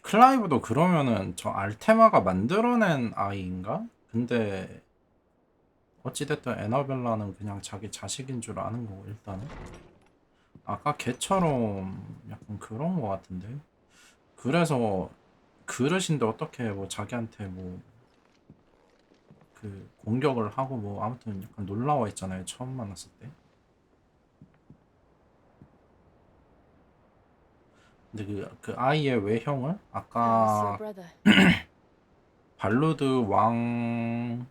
클라이브도 그러면은 저 알테마가 만들어낸 아이인가? 근데 어찌됐든 에나벨라는 그냥 자기 자식인 줄 아는 거고 일단은 아까 걔처럼 약간 그런 거 같은데 그래서 그릇인데 어떻게 뭐 자기한테 뭐 그 공격을 하고 뭐 아무튼 약간 놀라워 했잖아요 처음 만났을 때. 근데 그 아이의 외형을 How's your 아까 brother? 발로드 왕이랑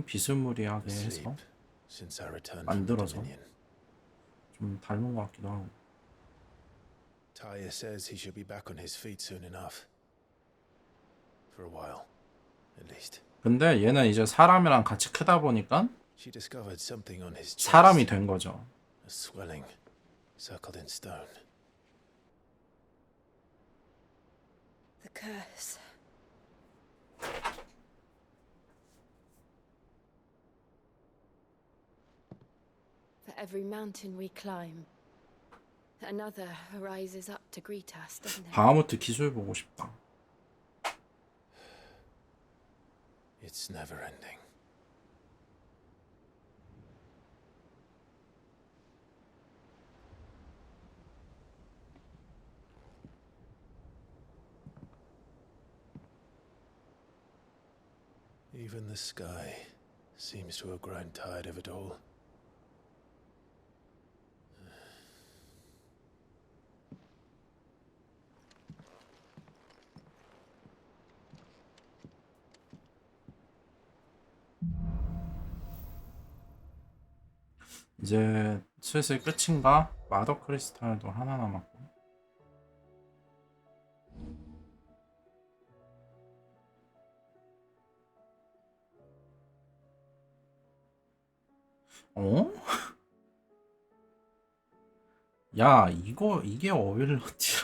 비스무리하게 해서 Asleep since our return from the 만들어서 Dominion. 좀 닮은 것 같기도 하고. Talia says he should be back on his feet soon enough. For a while, at least. 근데 얘는 이제 사람이랑 같이 크다 보니까 She discovered something on his 사람이 chest. 된 거죠. A swelling, circled in stone. The curse. For every mountain we climb, another rises up to greet us, doesn't it? 바하무트 기술 보고 싶다. It's never ending. Even the sky seems to have grown tired of it all. 이제 슬슬 끝인가? 마더 크리스탈도 하나 남았고. 어? 야 이게 어빌러티야.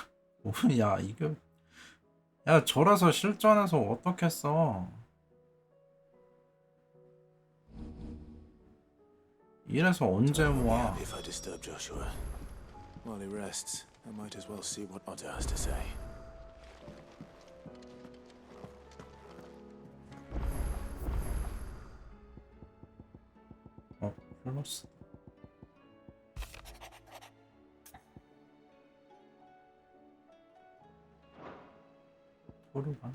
야 이게 야 저래서 실전에서 어떻게 써? 이래서 언제 Time will be 모아? happy if I disturb Joshua. While he rests, I might as well see what Otter has to say. 플러스. 토르가.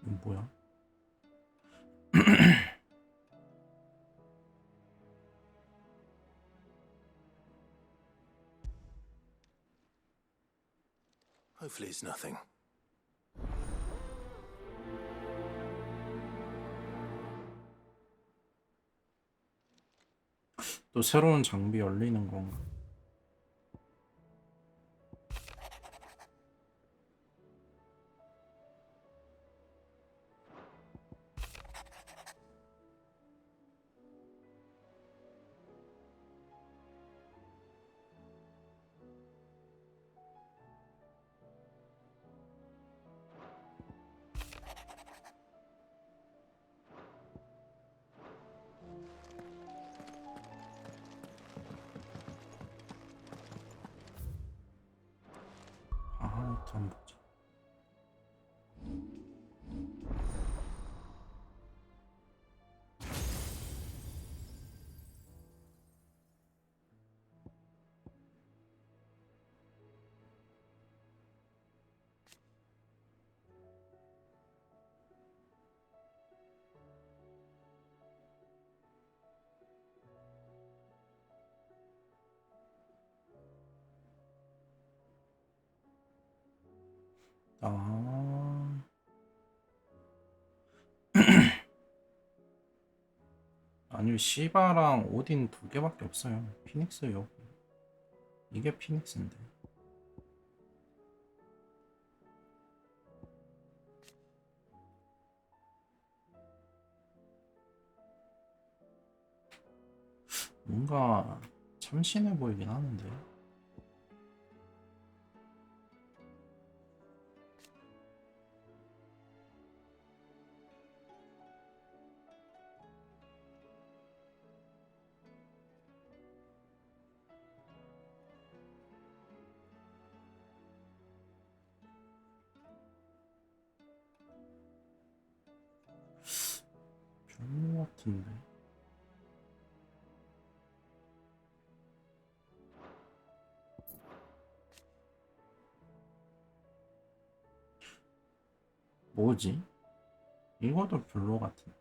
이거 뭐야? Hopefully it's nothing. 또 새로운 장비 열리는 건가? 아무튼 한번 보자. 아, 아니 시바랑 오딘 두 개밖에 없어요. 피닉스 여기. 이게 피닉스인데. 뭔가 참신해 보이긴 하는데. 같은데. 뭐지? 이것도 별로 같은데.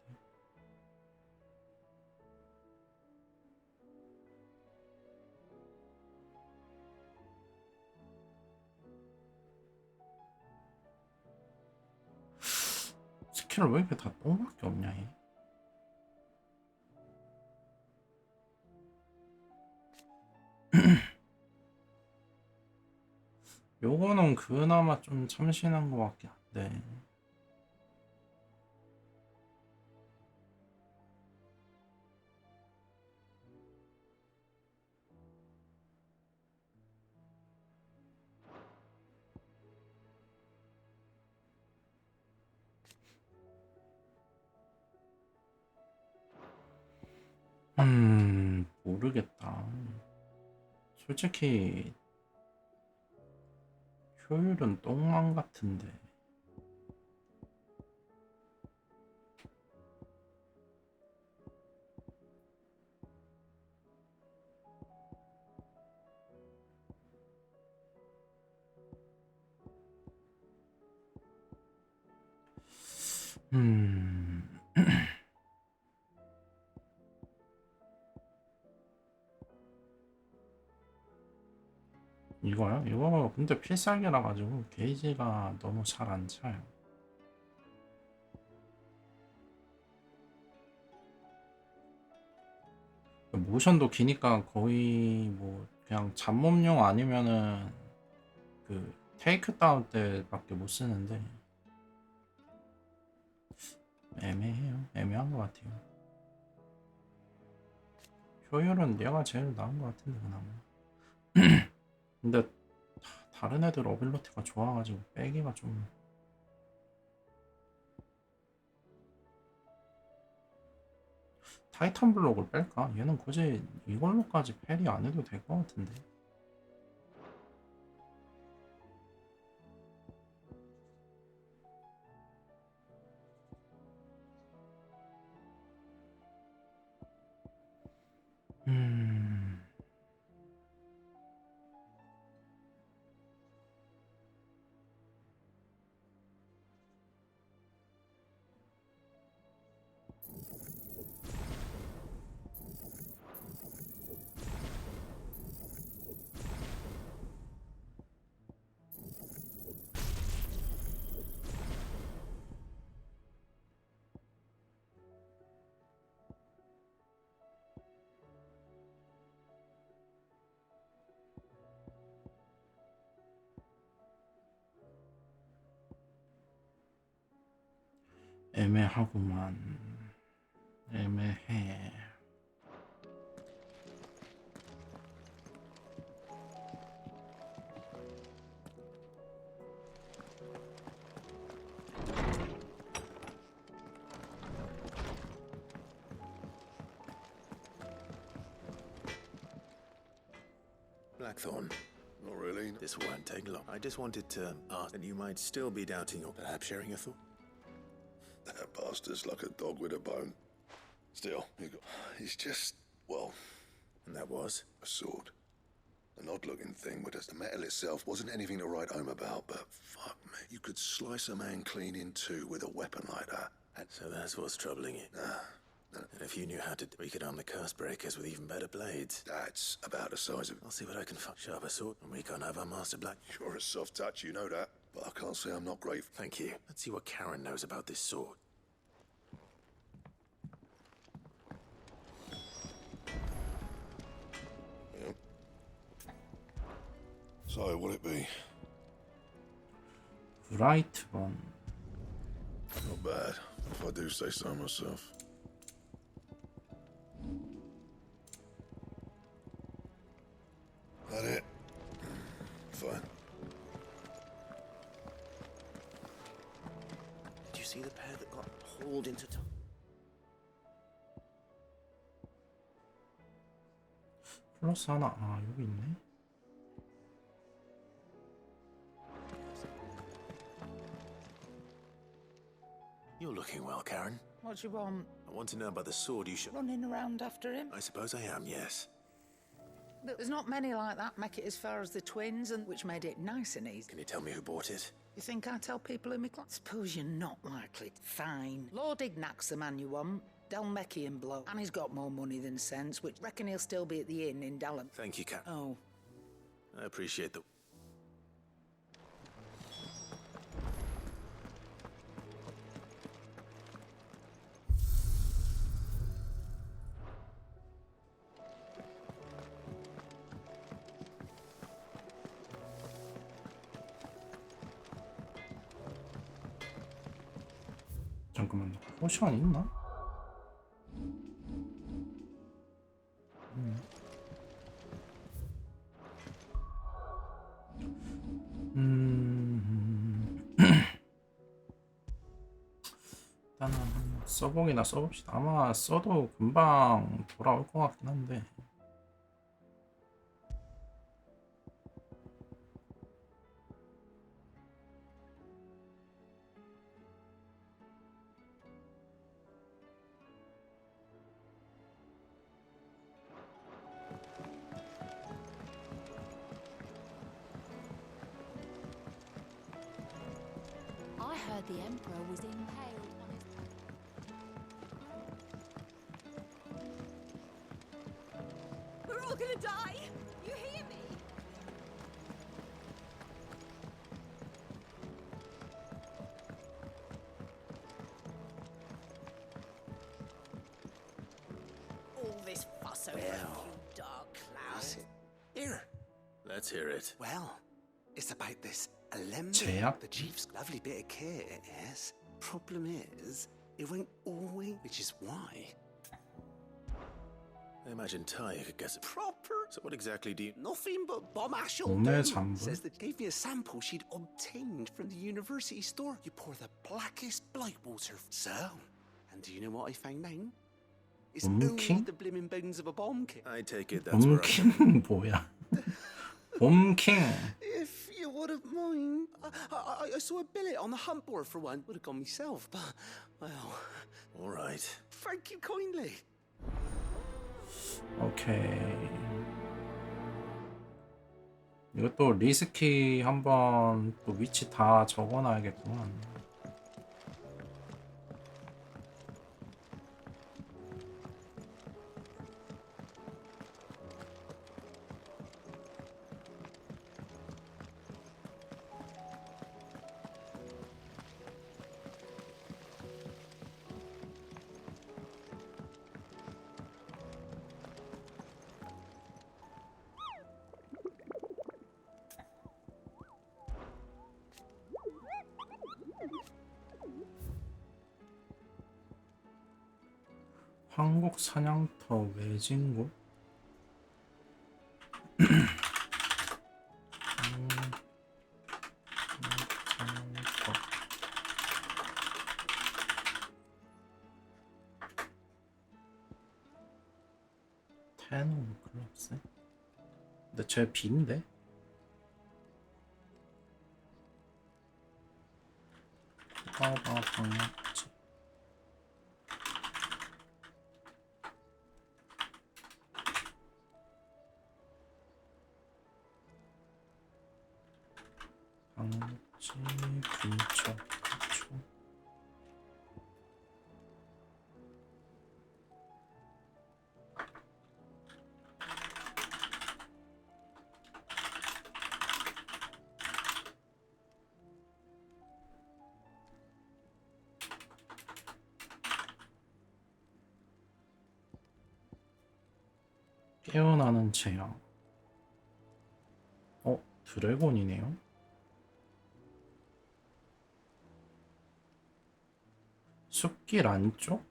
스킬 왜 이렇게 다 똥밖에 없냐 얘? 요거는 그나마 좀 참신한 것 같긴 한데. 모르겠다. 솔직히 효율은 똥망 같은데. 음, 이거요? 이거 근데 필살기라 가지고 게이지가 너무 잘 안 차요. 모션도 기니까 거의 뭐 그냥 잡몸용 아니면은 그 테이크 다운 때밖에 못 쓰는데 애매해요. 애매한 것 같아요. 효율은 얘가 제일 나은 것 같은데 그나마. 근데 다른 애들 어빌러티가 좋아가지고 빼기가 좀. 타이탄 블록을 뺄까? 얘는 굳이 이걸로까지 패리 안 해도 될 것 같은데. 음, 애매하구만. 애매해. Blackthorn. Not really. This won't take long. I just wanted to ask that you might still be doubting or perhaps sharing a thought. That bastard's like a dog with a bone. Still, he's just, well, And that was? a sword. An odd-looking thing, but the metal itself wasn't anything to write home about, but fuck me, you could slice a man clean in two with a weapon like that. And So that's what's troubling you. And if you knew how to, we could arm the curse breakers with even better blades. that's about the size of... I'll see what I can find. Sharper sword, and we can't have our master black. You're a soft touch, you know that. But I can't say I'm not grateful. Thank you. Let's see what Karen knows about this sword. Yep. So, what'll it be? 브라이트 번. Not bad, if I do say so myself. That it? Fine. Did you see the pair that got hauled into town? 플러스 하나. 아, 여기 있네. You're looking well, Karen. What do you want? I want to know about the sword you should. Running around after him? I suppose I am, yes. There's not many like that make it as far as the twins, and which made it nice and easy. Can you tell me who bought it? You think I tell people in my class? Suppose you're not likely. Fine. Lord Ignac's the man you want. Dalmekian bloke. And he's got more money than sense, which reckon he'll still be at the inn in Dallon. Thank you, Cap. Oh. I appreciate the... 잠깐만요. 포션 있나? 일단은 써보기나 써봅시다. 아마 써도 금방 돌아올 것 같긴 한데. I heard the Emperor was impaled on his... We're all gonna die! You hear me? All this fuss over a few dark clouds. Here. Let's hear it. Well, it's about this Alembic. 제약? The chief's lovely bit of kit, it is. Problem is, it won't always, which is why. I imagine Ty could guess it. Proper. So what exactly do you... Nothing but bomb ash will 몸의 do. 잠분? Says that gave me a sample she'd obtained from the university store. You pour the blackest blight water. So, and do you know what I found out? It's Bomb only King? the blimmin' bones of a bomb kit. I take it that's where I... 봄킹 뭐야? 봄킹. If you wouldn't mind. I saw a billet on the hunt board for one. Would have gone myself, but, well, All right. thank you kindly. 오케이. 이것도 리스키 한번 또 위치 다 적어놔야겠구만. 한국 사냥터 외진곳? 사냥터. 테논 클럽스? 근데 쟤 B인데? 봐봐 방역지. 방역지 근처 그쵸. 깨어나는 재앙. 드래곤이네요. 숲길 안쪽?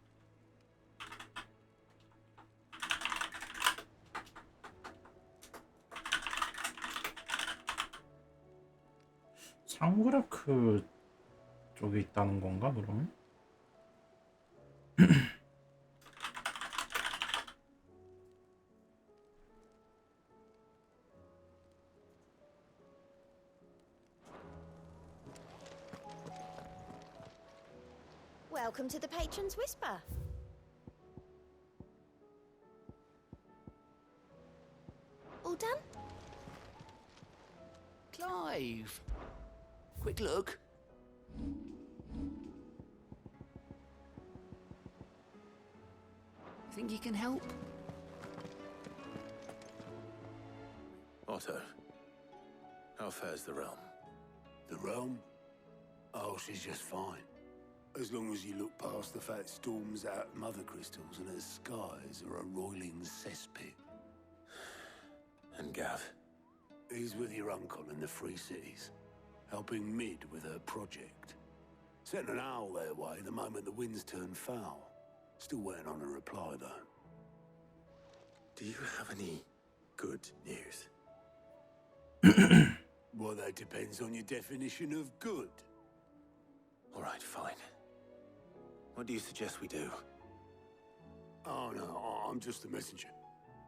상그라크 쪽에 있다는 건가 그러면? Well, Welcome to the Patron's Whisper. All done? Clive! Quick look. Think you can help? Otto, how fares the realm? The realm? Oh, she's just fine. As long as you look past the fat storms out of mother crystals and her skies are a roiling cesspit. And Gav? He's with your uncle in the Free Cities, helping Mid with her project. Sent an owl their way the moment the winds turned foul. Still waiting on a reply, though. Do you have any good news? Well, that depends on your definition of good. All right, fine. What do you suggest we do? Oh, no, I'm just the messenger.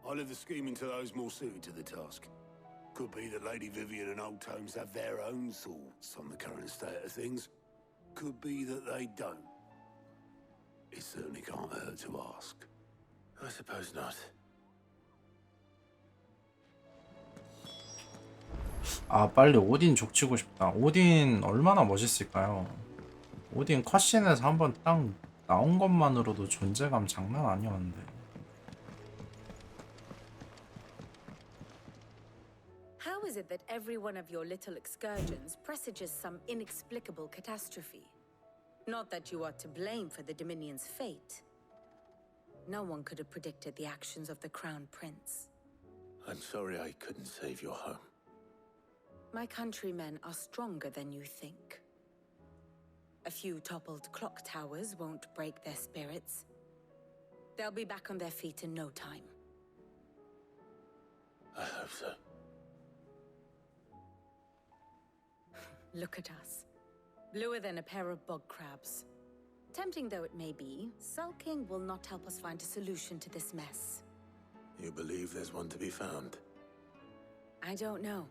I leave the scheming to those more suited to the task. Could be that Lady Vivian and Old Tomes have their own thoughts on the current state of things. Could be that they don't. It certainly can't hurt to ask. I suppose not. 아, 빨리 오딘 족치고 싶다. 오딘 얼마나 멋있을까요? 오딘 컷신에서 한번 딱 나온 것만으로도 존재감 장난 아니었는데. How is it that every one of your little excursions presages some inexplicable catastrophe? Not that you are to blame for the Dominion's fate. No one could have predicted the actions of the Crown Prince. I'm sorry I couldn't save your home. My countrymen are stronger than you think. A few toppled clock towers won't break their spirits. They'll be back on their feet in no time. I hope so. Look at us. Bluer than a pair of bog crabs. Tempting though it may be, sulking will not help us find a solution to this mess. You believe there's one to be found? I don't know.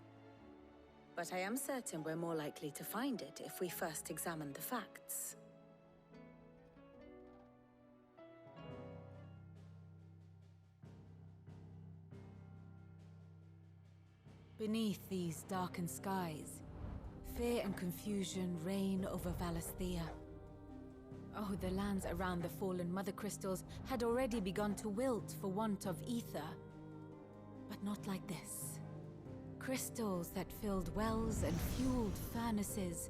But I am certain we're more likely to find it if we first examine the facts. Beneath these darkened skies, fear and confusion reign over Valisthea. Oh, the lands around the fallen Mother Crystals had already begun to wilt for want of ether. But not like this. Crystals that filled wells and fueled furnaces,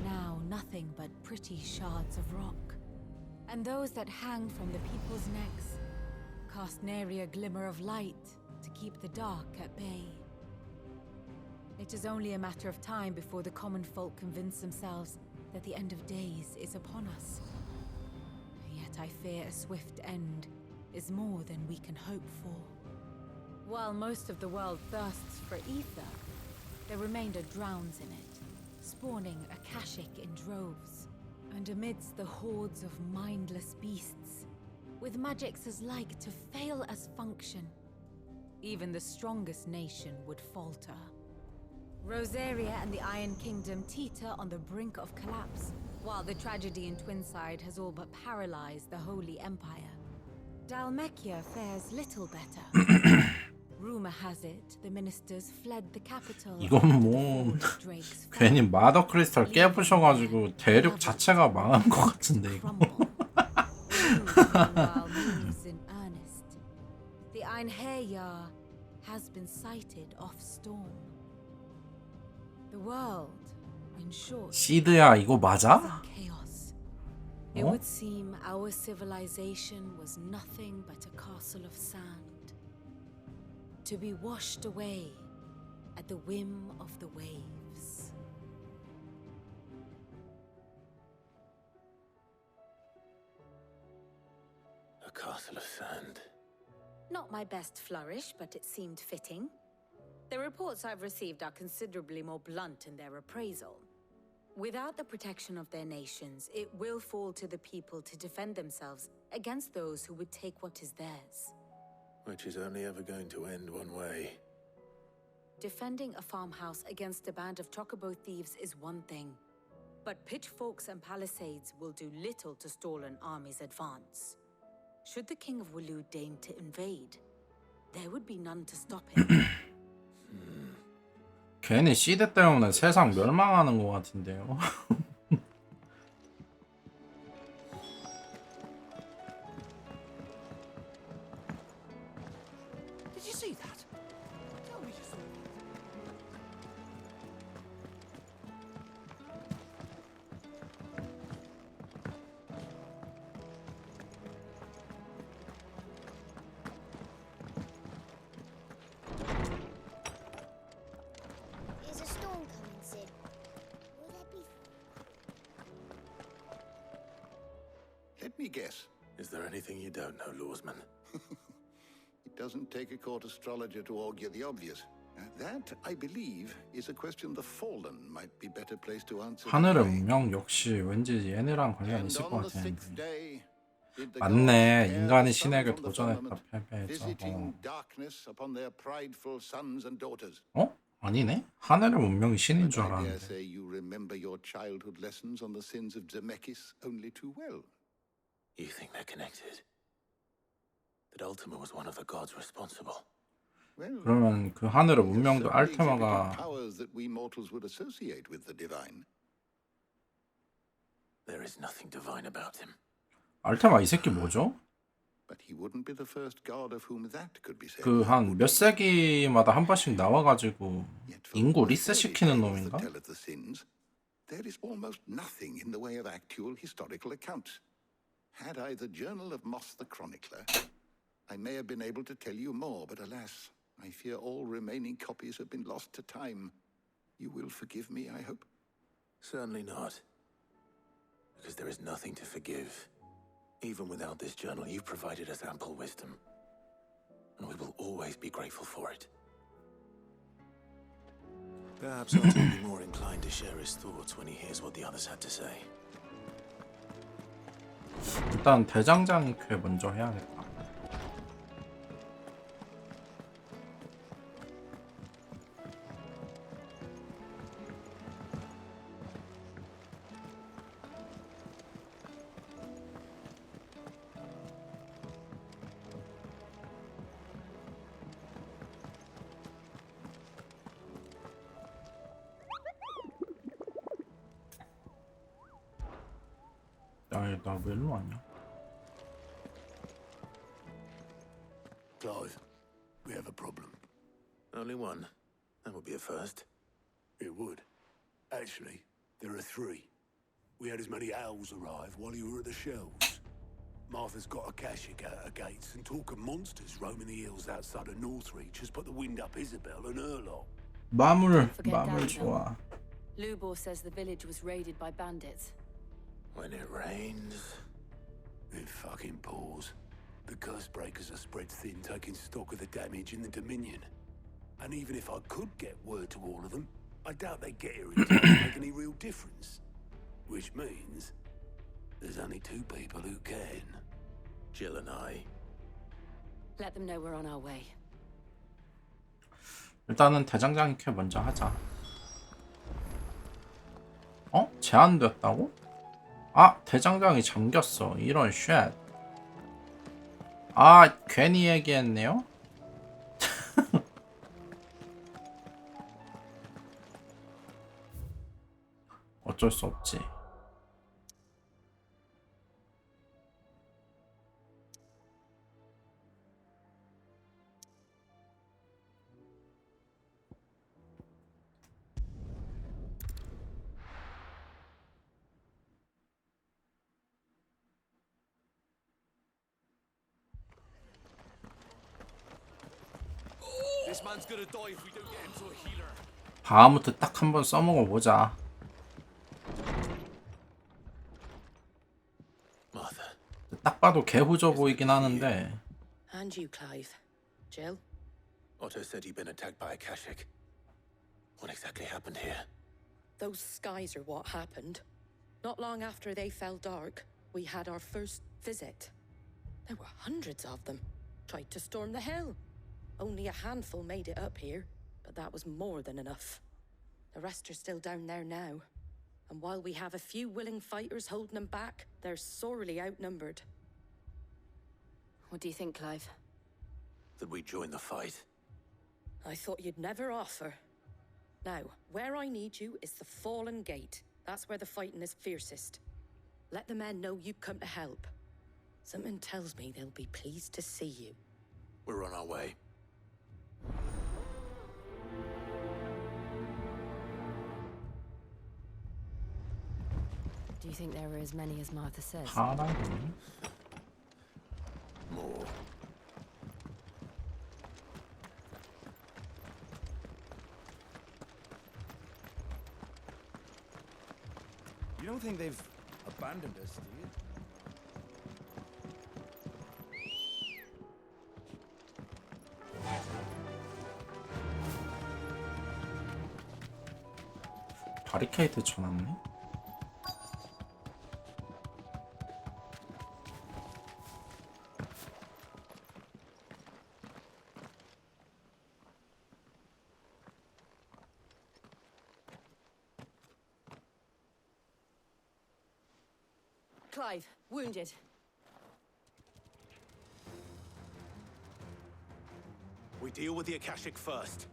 now nothing but pretty shards of rock. And those that hang from the people's necks cast nary a glimmer of light to keep the dark at bay. It is only a matter of time before the common folk convince themselves that the end of days is upon us. Yet I fear a swift end is more than we can hope for. While most of the world thirsts for ether, the remainder drowns in it, spawning Akashic in droves. And amidst the hordes of mindless beasts, with magics as like to fail as function, even the strongest nation would falter. Rosaria and the Iron Kingdom teeter on the brink of collapse, while the tragedy in Twinside has all but paralyzed the Holy Empire. Dhalmekia fares little better. Rumor has it the ministers fled the capital. 이건 뭐 괜히 마더 크리스탈 깨부셔가지고 대륙 자체가 망한 것 같은데 이거. The Einherjar has been sighted off storm. The world, in short, 시드야 이거 맞아? chaos. It would seem our civilization was nothing but a castle of sand, to be washed away at the whim of the waves. A castle of sand. Not my best flourish, but it seemed fitting. The reports I've received are considerably more blunt in their appraisal. Without the protection of their nations, it will fall to the people to defend themselves against those who would take what is theirs. Which is only ever going to end one way. Defending a farmhouse against a band of chocobo thieves is one thing. But pitchforks and palisades will do little to stall an army's advance. Should the King of Waloed deign to invade, there would be none to stop him. 괜히 시드 때문에 세상 멸망하는 것 같은데요. Did you see that? Tell me you saw that. Is a storm coming, Sid? Will there be... Let me guess. Is there anything you don't know, Lawsman? It doesn't take a court astrologer to augur the obvious. That, I believe, is a question the Fallen might be better placed to answer. 하늘의 운명 역시 왠지 얘네랑 관련 And 있을 것 on the 같았는데. sixth day, did the 맞네. gods tear 인간이 the sun 신에게 from the 도전했다 firmament, 패배했죠. visiting darkness upon their prideful sons and daughters. 아니네. 하늘의 운명이 신인 줄 I dare 알았는데. say you remember your childhood lessons on the sins of Zemeckis only too well. You think they're connected? That Ultima was one of the gods responsible. Well, 그러면 그 하늘의 he has 운명도 certainly exhibited 알테마가 powers that we mortals would associate with the divine. There is nothing divine about him. 알테마 이 새끼 뭐죠? But he wouldn't be the first god of whom that could be said. 그 한 몇 세기마다 한 번씩 나와가지고 Yet for 인구 the 리셋 fairy 시키는 tales 놈인가? that tell of the sins, there is almost nothing in the way of actual historical accounts. Had I the Journal of Moss the Chronicler, I may have been able to tell you more, but alas, I fear all remaining copies have been lost to time. You will forgive me, I hope? Certainly not. Because there is nothing to forgive. Even without this journal, you've provided us ample wisdom. And we will always be grateful for it. Perhaps Otto will be more inclined to share his thoughts when he hears what the others had to say. 일단 대장장이회 먼저 해야겠다. 나 왜 일로 왔냐? Clive, we have a problem. Only one. That would be a first. It would. Actually, there are three. We had as many owls arrive while you were at the shelves. Martha's got a Kashik out her gates, and talk of monsters roaming the hills outside of Northreach has put the wind up Isabel and her lot. 마물 Forget 마물 Danzo. 좋아. Lubor says the village was raided by bandits. When it rains... It fucking pours. The curse breakers are spread thin, taking stock of the damage in the Dominion. And even if I could get word to all of them, I doubt they'd get here in time to make any real difference. Which means there's only two people who can. Jill and I. Let them know we're on our way. 일단은 대장장이회 먼저 하자. 제한됐다고? 아, 대장장이 잠겼어. 이런 쉣. 아, 괜히 얘기했네요. 어쩔 수 없지. This man's gonna die if we don't get him to a healer. 바하무트 딱 한번 써먹어 보자. Martha. 딱 봐도 개후져 보이긴 하는데. And you, Clive. Jill? Otto said he'd been attacked by a Kashik. What exactly happened here? Those skies are what happened. Not long after they fell dark, we had our first visit. There were hundreds of them. Tried to storm the hill. Only a handful made it up here, but that was more than enough. The rest are still down there now. And while we have a few willing fighters holding them back, they're sorely outnumbered. What do you think, Clive? That we join the fight. I thought you'd never offer. Now, where I need you is the Fallen Gate. That's where the fighting is fiercest. Let the men know you've come to help. Something tells me they'll be pleased to see you. We're on our way. Do you think there are as many as Martha says? 파랑이? More. You don't think they've abandoned us, do you? 바리케이드 쳐놨네? Clive, wounded. We deal with the Akashic first.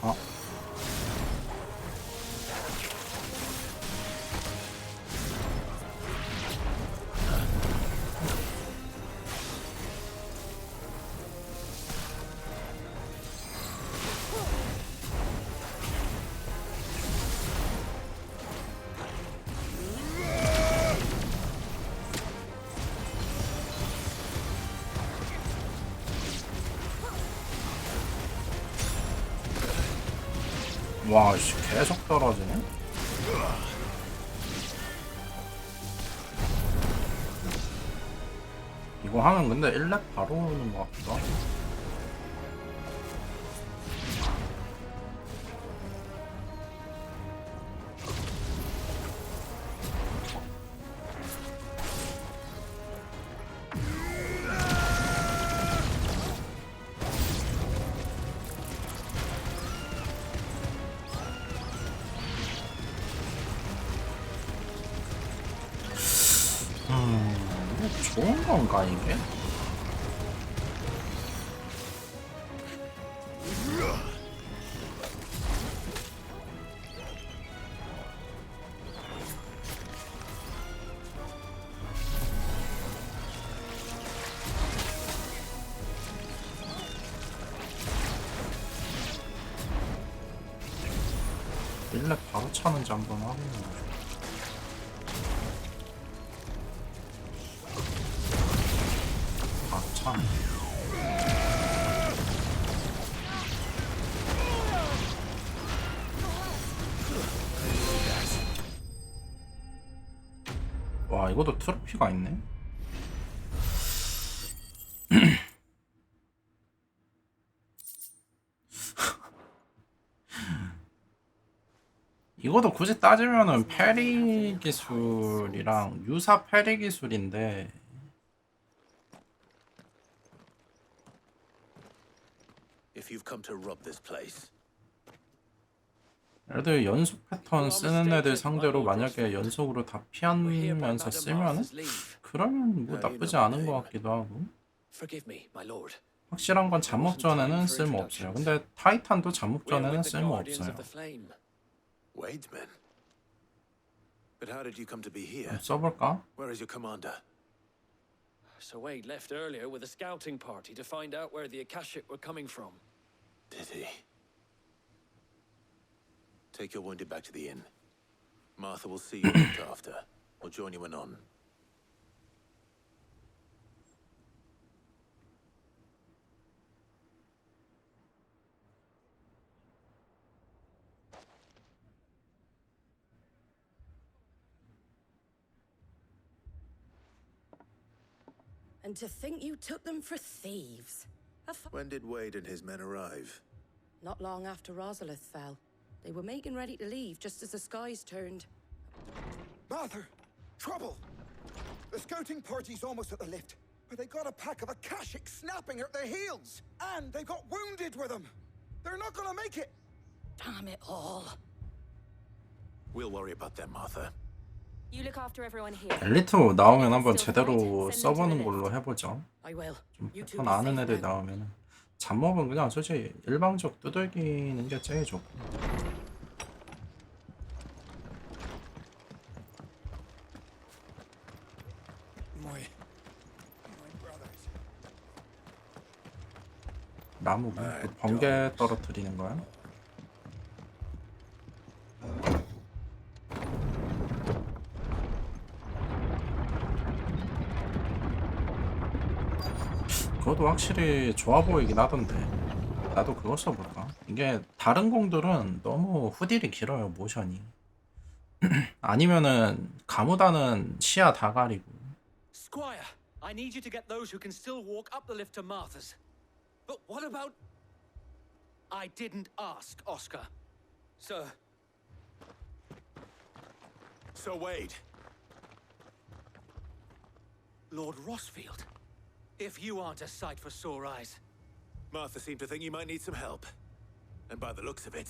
어? 와, 씨, 계속 떨어지네? 이거 하면 근데 1렙 바로 오는 것 같기도 하고. 이게 좋은 건가, 이게? 일렙 바로 차는지 한번 확인해보자. 바로 차네. 와, 이것도 트로피가 있네? 이것도 굳이 따지면은 페리 기술이랑 유사 페리 기술인데 If you've come to rob this place, 예를 들어 연속 패턴 쓰는 애들 상대로 만약에 연속으로 다 피하면서 쓰면은 그러면 뭐 나쁘지 않은 것 같기도 하고. Forgive me, my lord. 확실한 건 잠복전에는 쓸모없어요. 근데 타이탄도 잠복전에는 쓸모없어요. Wade's men. But how did you come to be here? 써볼까? Where is your commander? Sir Wade left earlier with a scouting party to find out where the Akashic were coming from. Did he? Take your wounded back to the inn. Martha will see you looked after. We'll join you anon. And to think you took them for thieves. When did Wade and his men arrive? Not long after Rosalith fell. They were making ready to leave just as the skies turned. Martha! Trouble! The The scouting party's almost at the lift, but they got a pack of Akashic snapping at their heels, and they got wounded with them. They're not gonna make it. Damn it all. We'll worry about them, Martha. You look after everyone here. 엘리트 나오면 한번 제대로 써보는 걸로 해보죠. I will. 좀 You two 패턴 be 아는 safe 애들 now. 나오면은 잡몹은 그냥 솔직히 일방적 두들기는 게 제일 좋고. My brothers. 나무 그 번개 떨어뜨리는 거야? 그것도 확실히 좋아 보이긴 하던데 나도 그거 써볼까? 이게 다른 공들은 너무 후딜이 길어요 모션이. 아니면은 가무다는 시야 다 가리고. Squire, I need you to get those who can still walk up the lift to Martha's. But what about... I didn't ask, Oscar. Sir. So Wade, Lord Rossfield. If you aren't a sight for sore eyes. Martha seemed to think you might need some help. And by the looks of it,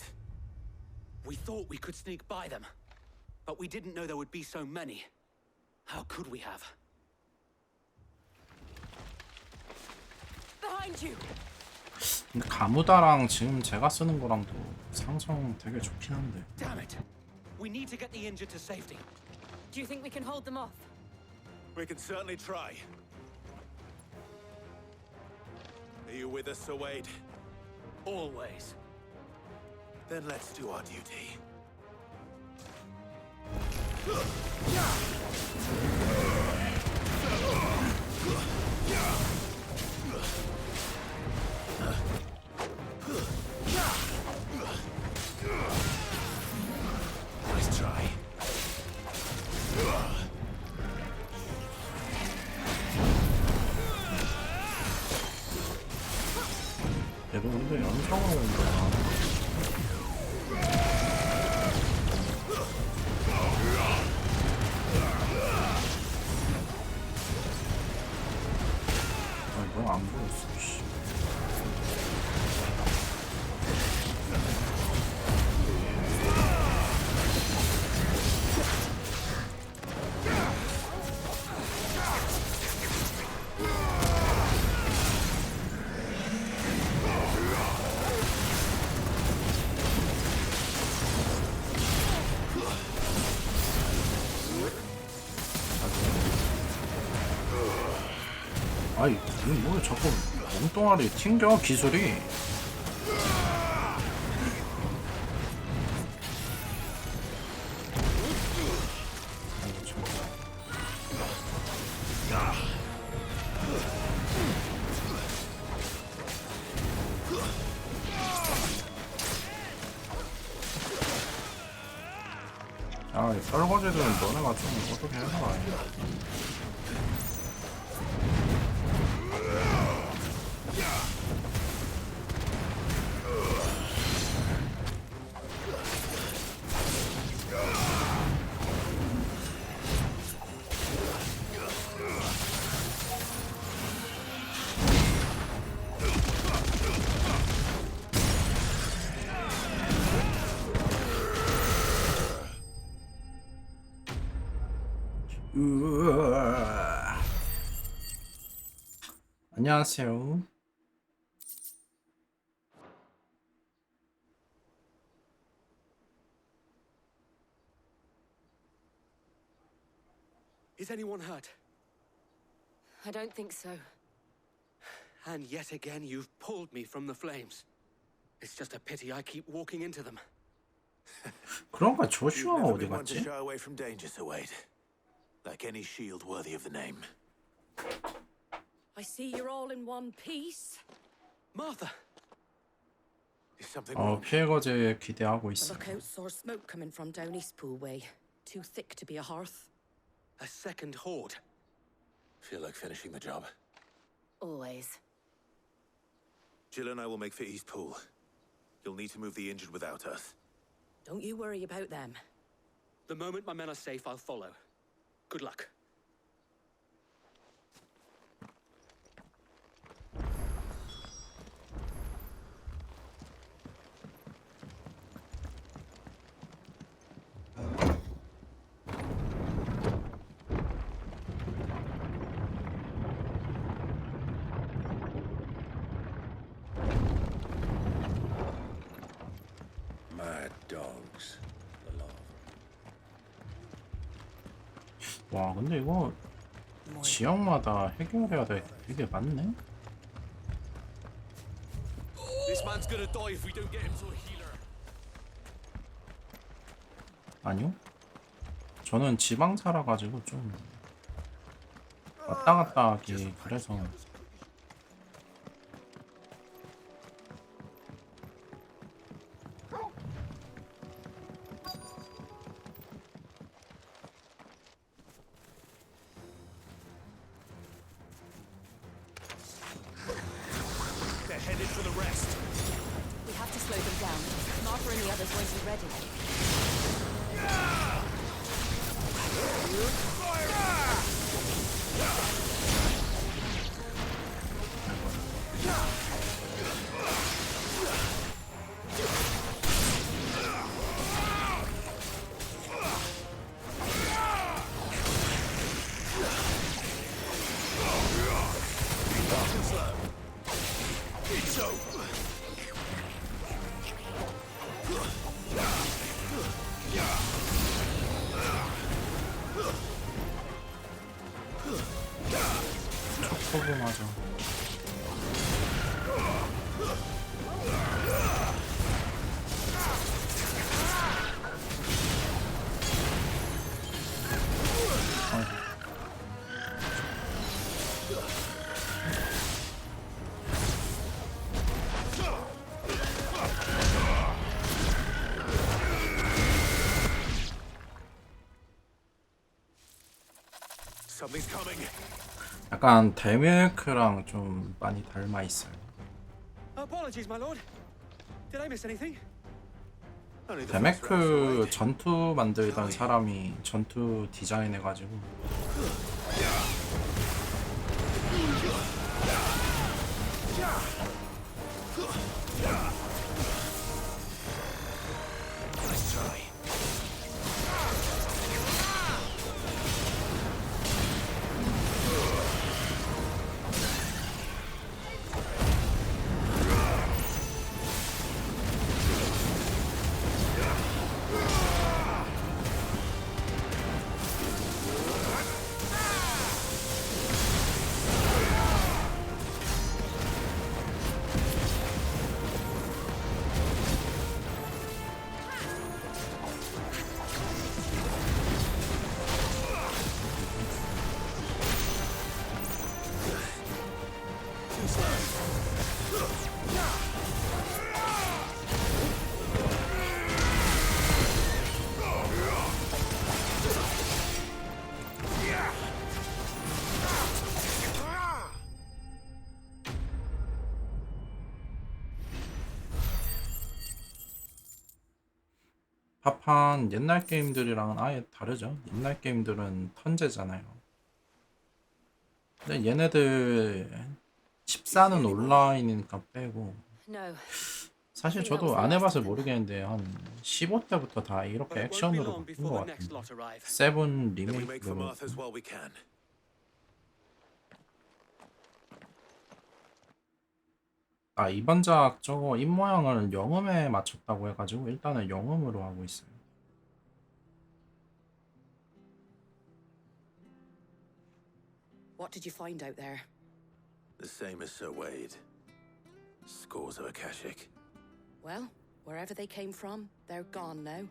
We thought we could sneak by them. But we didn't know there would be so many. How could we have? Behind you. 근데 가무다랑 지금 제가 쓰는 거랑도 상성 되게 좋긴 한데. Damn it! We need to get the injured to safety. Do you think we can hold them off? we can certainly try. Are you with us, Sir Wade? Always. Then let's do our duty. Nice try. 얘도 근데 연성으로 온 거야. 너무 안 보였어. 씨. 아이, 이거 뭐야, 자꾸 몸뚱아리 튕겨, 기술이. 아이고, 참. 아, 이 설거지들은 너네가 좀 어떻게 해라. 으아. 안녕하세요. Is anyone hurt? I don't think so. And yet again, you've pulled me from the flames. It's just a pity I keep walking into them. 그런가 You've 조슈아가 never 어디 been one to 갔지? shy away from danger, Sir Wade. Like any shield worthy of the name. I see you're all in one piece. Martha! Is something wrong? 피해거제 기대하고 The 있어. lookout saw smoke coming from down Eastpool way. Too thick to be a hearth. A second horde. Feel like finishing the job. Always. Jill and I will make for East Pool. You'll need to move the injured without us. Don't you worry about them. The moment my men are safe, I'll follow. Good luck. 와 근데 이거 지역마다 해결해야 돼. 이게 맞네? This man's gonna die if we don't get him to a healer. 아니요? 저는 지방 살아가지고 좀 왔다 갔다 하기 그래서. They're headed for the rest. We have to slow them down. Martha and the others won't be ready. 초보 맞아. Something's coming. 약간 데밀크랑 좀 많이 닮아 있어요. Apologies, my lord. Did I miss anything? 데메크 전투 만들던 사람이 전투 디자인 해가지고 파판 옛날 게임들이랑은 아예 다르죠. 옛날 게임들은 턴제잖아요. 근데 얘네들 14는 온라인이니까 빼고 No. 사실 저도 안 해봐서 모르겠는데 한 15때부터 다 이렇게 액션으로 바뀐 것 같은데 세븐 Then we make for 리메이크로 Martha's while we can. 아 이번 작 저거 입모양을 영음에 맞췄다고 해가지고 일단은 영음으로 하고 있어요. What did you find out there? The same as Sir Wade. Scores of Akashic. Well, wherever they came from, they're gone now.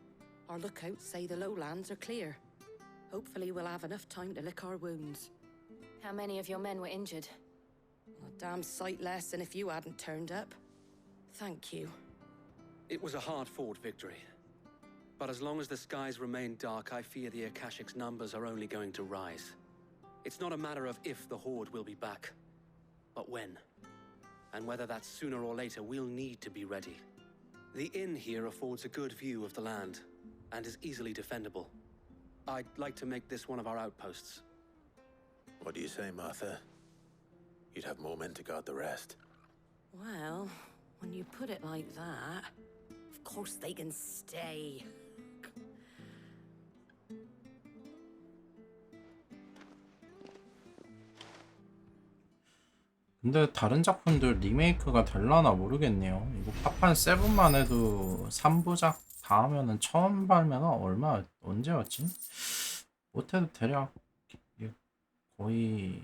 Our lookouts say the lowlands are clear. Hopefully we'll have enough time to lick our wounds. How many of your men were injured? A damn sight less than if you hadn't turned up. Thank you. It was a hard-fought victory. But as long as the skies remain dark, I fear the Akashic's numbers are only going to rise. It's not a matter of if the Horde will be back, but when. And whether that's sooner or later, we'll need to be ready. The inn here affords a good view of the land, and is easily defendable. I'd like to make this one of our outposts. What do you say, Martha? You'd have more men to guard the rest. Well, when you put it like that, of course they can stay. 근데 다른 작품들 리메이크가 될라나 모르겠네요. 이거 파판 7만 해도 3부작 다 하면은 처음 발매가 얼마 언제였지? 못해도 대략 거의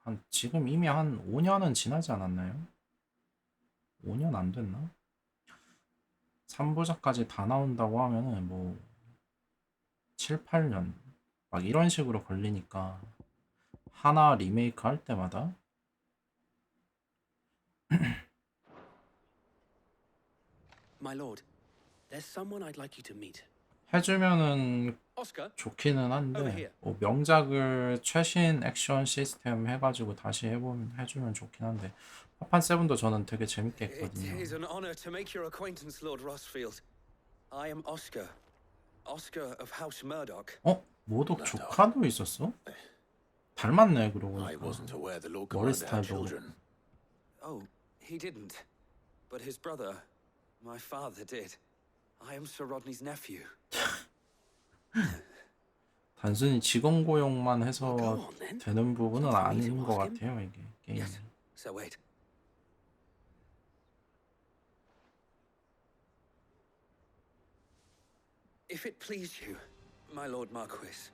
한 지금 이미 한 5년은 지나지 않았나요? 5년 안 됐나? 3부작까지 다 나온다고 하면은 뭐 7, 8년 막 이런 식으로 걸리니까 하나 리메이크 할 때마다 My lord, there's someone I'd like you to meet. 해주면은 Oscar, 좋기는 over 한데 here. 뭐 명작을 최신 액션 시스템 해가지고 다시 해주면 좋긴 한데 파판 세븐도 저는 되게 재밌게 It 했거든요. is an honor to make your acquaintance, Lord Rosfield. I am Oscar. Oscar of House Murdoch. 모독 조카도 있었어? 닮았네 그러고 I 보니까. wasn't aware the Lord 머리 Commander had 스타일도 children. Oh, he didn't. But his brother, my father, did. I am Sir Rodney's nephew. 단순히 직원 고용만 해서 Go on, then. 되는 부분은 Something we 아닌 need to 것 ask him? 같아요 이게 게임이. Yes. So wait. If it please you, my Lord Marquis,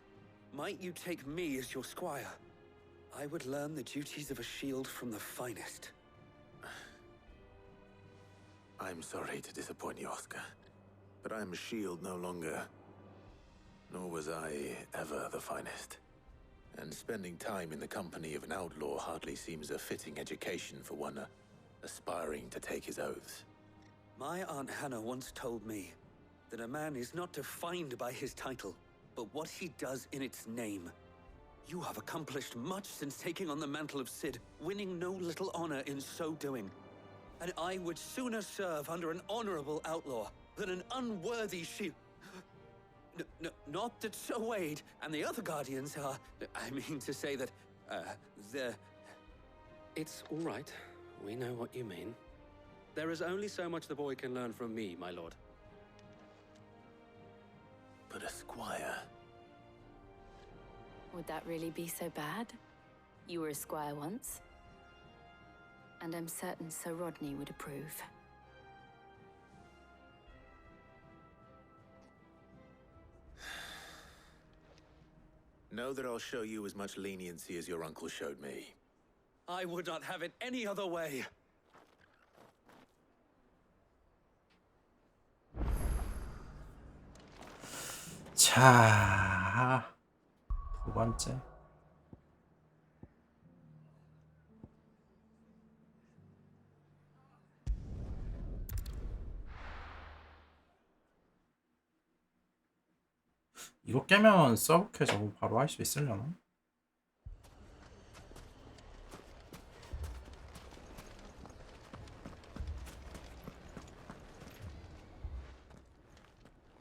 might you take me as your squire? I would learn the duties of a shield from the finest. I'm sorry to disappoint you, Oscar, but I am a shield no longer. Nor was I ever the finest. And spending time in the company of an outlaw hardly seems a fitting education for one aspiring to take his oaths. My Aunt Hannah once told me that a man is not defined by his title, but what he does in its name. You have accomplished much since taking on the mantle of Cid, winning no little honor in so doing. And I would sooner serve under an honorable outlaw than an unworthy shield. Not that Sir Wade and the other Guardians are... I mean to say that, they're... It's all right. We know what you mean. There is only so much the boy can learn from me, my lord. But a squire... Would that really be so bad? You were a squire once. And I'm certain Sir Rodney would approve. Know that I'll show you as much leniency as your uncle showed me. I would not have it any other way. 자, 두 번째. 이거 깨면 서브캐 저거 바로 할 수 있으려나?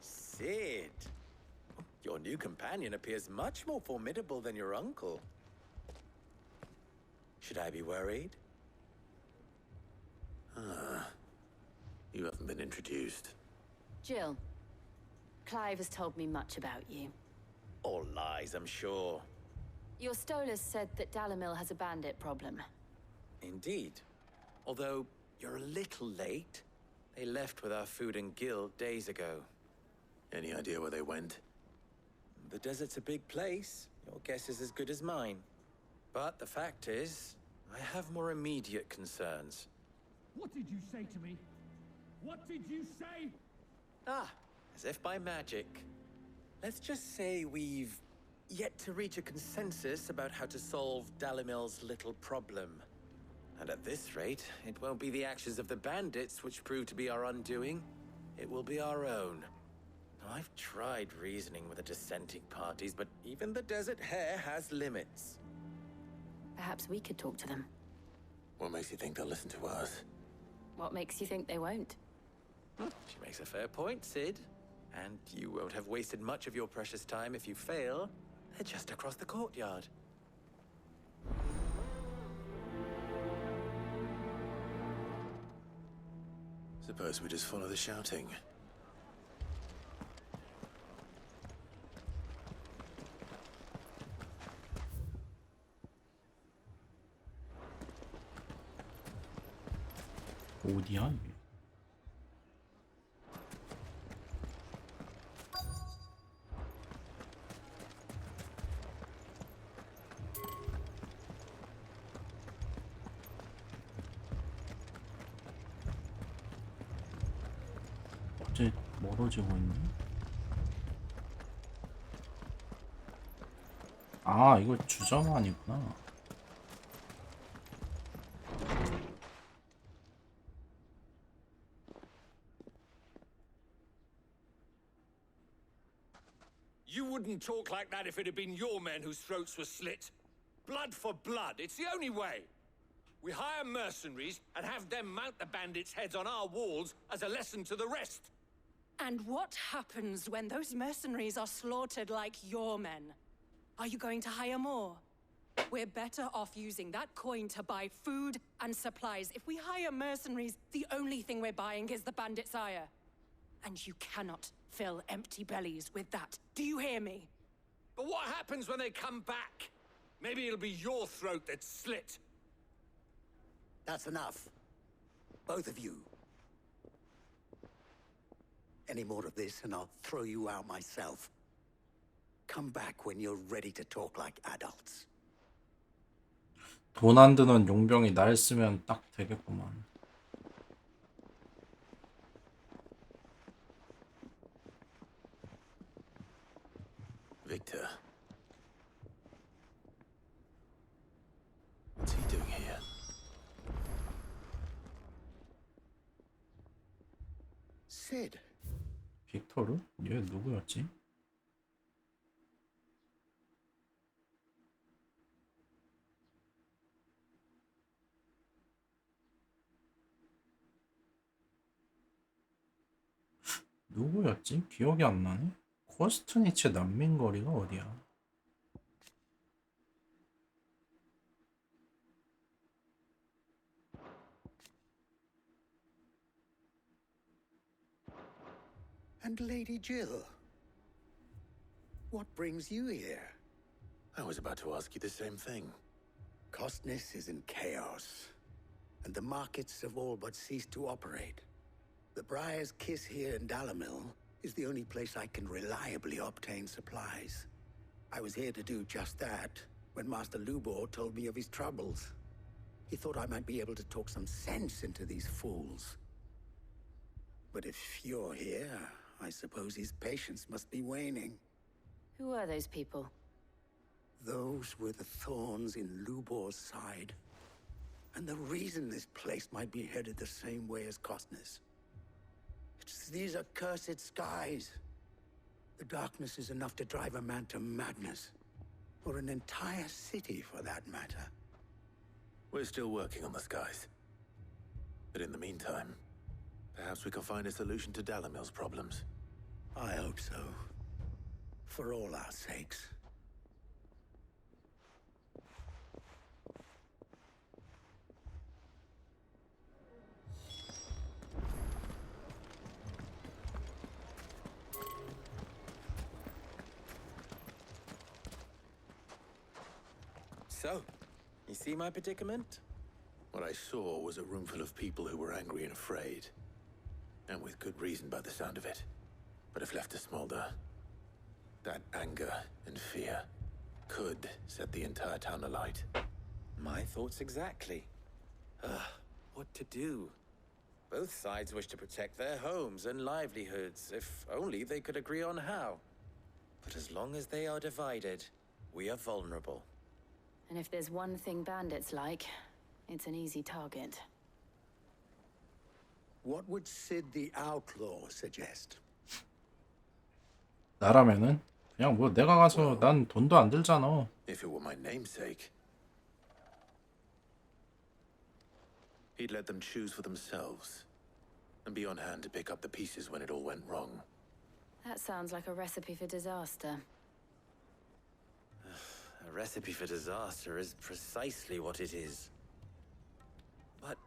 Cid, your new companion appears much more formidable than your uncle. Should I be worried? Ah, you haven't been introduced. Jill, Clive has told me much about you. All lies, I'm sure. Your Stolas said that Dalamil has a bandit problem. Indeed. Although you're a little late. They left with our food and guild days ago. Any idea where they went? The desert's a big place. Your guess is as good as mine. But the fact is, I have more immediate concerns. What did you say to me? What did you say? Ah, as if by magic. Let's just say we've yet to reach a consensus about how to solve Dalimil's little problem. And at this rate, it won't be the actions of the bandits which prove to be our undoing. It will be our own. Now, I've tried reasoning with the dissenting parties, but even the Desert Hare has limits. Perhaps we could talk to them. What makes you think they'll listen to us? What makes you think they won't? She makes a fair point, Cid. And you won't have wasted much of your precious time if you fail. They're just across the courtyard. Suppose we just follow the shouting. 어디야 이게? 갑자기 멀어지고 있네. 아, 이거 주저만이구나. You wouldn't talk like that if it had been your men whose throats were slit. Blood for blood, it's the only way. We hire mercenaries and have them mount the bandits' heads on our walls as a lesson to the rest. And what happens when those mercenaries are slaughtered like your men? Are you going to hire more? We're better off using that coin to buy food and supplies. If we hire mercenaries, the only thing we're buying is the bandits' ire. And you cannot fill empty bellies with that. Do you hear me? But what happens when they come back? Maybe it'll be your throat that's slit. That's enough. Both of you. Any more of this and I'll throw you out myself. Come back when you're ready to talk like adults. 돈 안 드는 용병이 날 쓰면 딱 되겠구만. Victor. What's he doing here? Sid. 빅토르? 얘 누구였지? 누구였지? 기억이 안 나네. 코스트니체 난민거리가 어디야? And Lady Jill. What brings you here? I was about to ask you the same thing. Costness is in chaos, and the markets have all but ceased to operate. The Briar's Kiss here in Dalamil is the only place I can reliably obtain supplies. I was here to do just that when Master Lubor told me of his troubles. He thought I might be able to talk some sense into these fools. But if you're here, I suppose his patience must be waning. Who are those people? Those were the thorns in Lubor's side. And the reason this place might be headed the same way as Costness. It's these accursed skies. The darkness is enough to drive a man to madness. Or an entire city, for that matter. We're still working on the skies. But in the meantime, perhaps we can find a solution to Dalamil's problems. I hope so. For all our sakes. So, you see my predicament? What I saw was a room full of people who were angry and afraid. And with good reason by the sound of it. But if left to smolder, that anger and fear could set the entire town alight. My thoughts exactly. What to do? Both sides wish to protect their homes and livelihoods, if only they could agree on how. But as long as they are divided, we are vulnerable. And if there's one thing bandits like, it's an easy target. What would Sid the Outlaw suggest? 나라면은 그냥 뭐 내가 가서 난 돈도 안 들잖아. If it were my namesake, he'd let them choose for themselves and be on hand to pick up the pieces when it all went wrong. That sounds like a recipe for disaster. A recipe for disaster is precisely what it is. But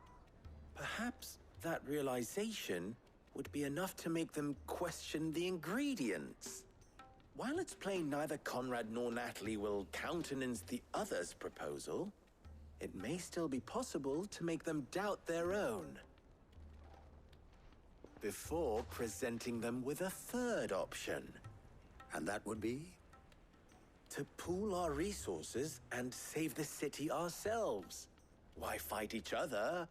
perhaps that realization would be enough to make them question the ingredients. While it's plain neither Conrad nor Natalie will countenance the other's proposal, it may still be possible to make them doubt their own. Before presenting them with a third option. And that would be? To pool our resources and save the city ourselves. Why fight each other?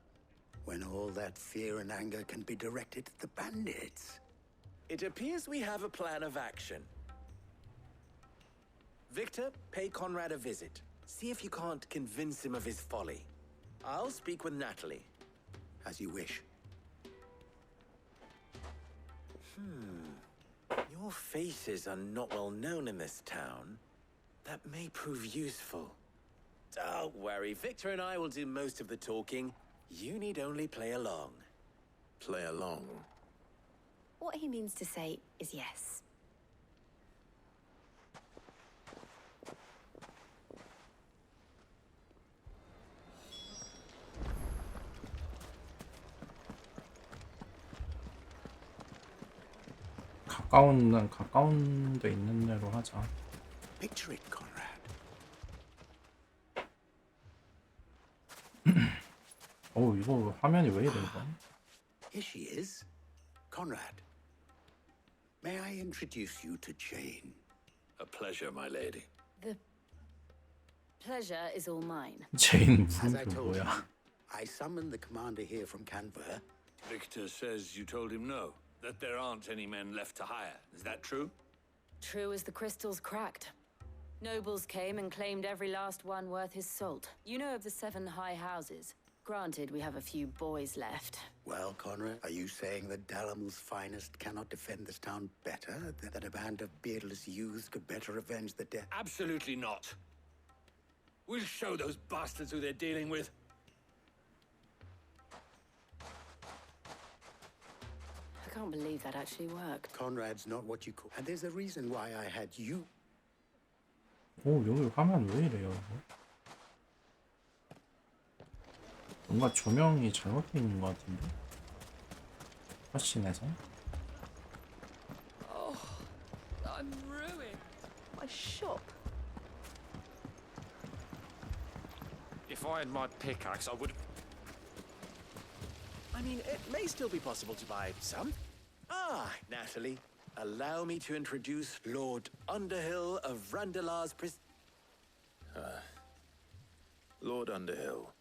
When all that fear and anger can be directed at the bandits. It appears we have a plan of action. Victor, pay Conrad a visit. See if you can't convince him of his folly. I'll speak with Natalie. As you wish. Your faces are not well known in this town. That may prove useful. Don't worry, Victor and I will do most of the talking. You need only play along. Play along? What he means to say is yes. 가까운 데 있는 데로 하자. Picture it, Conrad. 이거 화면이 왜 이래 이거? Here she is. Conrad. May I introduce you to Jane? A pleasure, my lady. The pleasure is all mine. 제인 As 무슨 I 그 told you, 뭐야? I summoned the commander here from Canberra. Victor says you told him no, that there aren't any men left to hire. Is that true? True as the crystals cracked. Nobles came and claimed every last one worth his salt. You know of the 7 high houses. Granted, we have a few boys left. Well, Conrad, are you saying that Dalamel's finest cannot defend this town better? That a band of beardless youths could better avenge the death? Absolutely not. We'll show those bastards who they're dealing with. I can't believe that actually worked. Conrad's not what you call... And there's a reason why I had you... 여기 화면 왜 이래요 이거? 뭔가 조명이 잘못되어 있는 것 같은데? 컷신에서? Oh, I'm ruined. My shop. If I had my pickaxe, I would... I mean, it may still be possible to buy some. Natalie, allow me to introduce Lord Underhill of Randalar's Lord Underhill.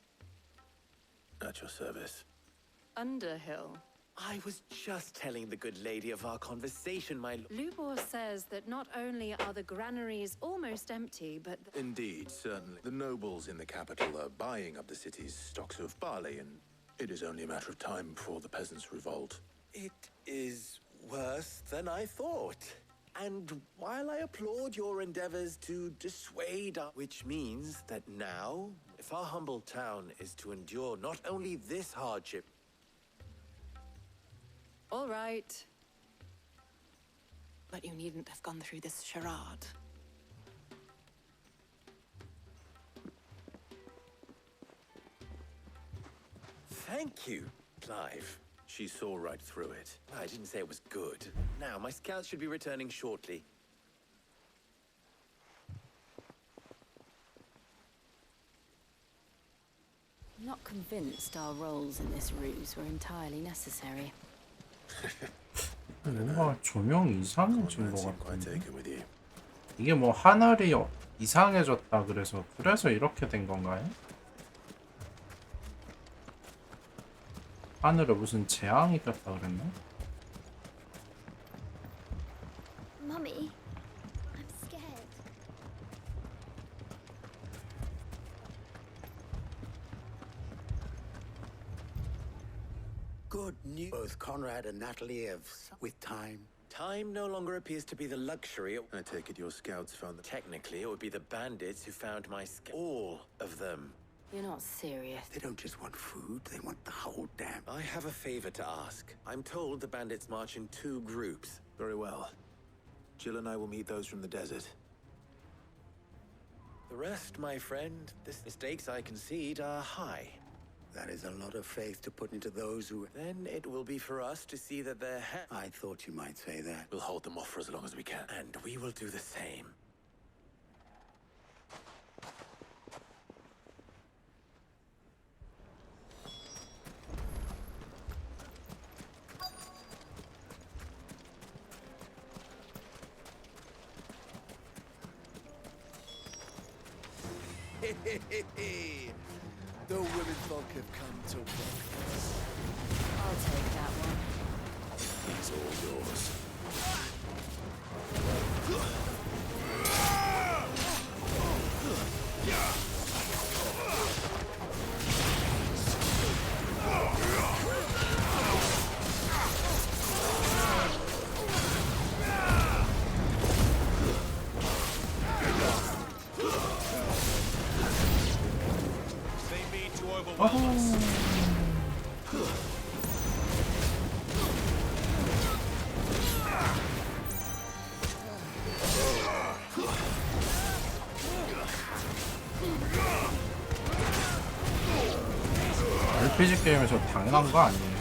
At your service. Underhill. I was just telling the good lady of our conversation, my Lubor says that not only are the granaries almost empty, but... Indeed, certainly. The nobles in the capital are buying up the city's stocks of barley, and it is only a matter of time before the peasants revolt. It is worse than I thought. And while I applaud your endeavors to dissuade us, which means that now, if our humble town is to endure not only this hardship... All right. But you needn't have gone through this charade. Thank you, Clive. She saw right through it. I didn't say it was good. Now, my scouts should be returning shortly. I'm not convinced our roles in this ruse were entirely necessary. 뭔가 조명이 이상해진 것 같은데? 이게 뭐 하늘이 이상해졌다 그래서 이렇게 된 건가요? 하늘에 무슨 재앙이 꼈다 그랬나? Mummy, I'm scared. Good news. Both Conrad and Natalie have... with time. Time no longer appears to be the luxury. I take it your scouts found the... Technically, it would be the bandits who found my all of them. You're not serious. They don't just want food, they want the whole damn... I have a favor to ask. I'm told the bandits march in 2 groups. Very well. Jill and I will meet those from the desert. The rest, my friend, the stakes I concede are high. That is a lot of faith to put into those who... Then it will be for us to see that they're I thought you might say that. We'll hold them off for as long as we can. And we will do the same. The women folk have come to welcome us. I'll take that one. It's all yours. RPG 게임에서 당연한 거 아니에요?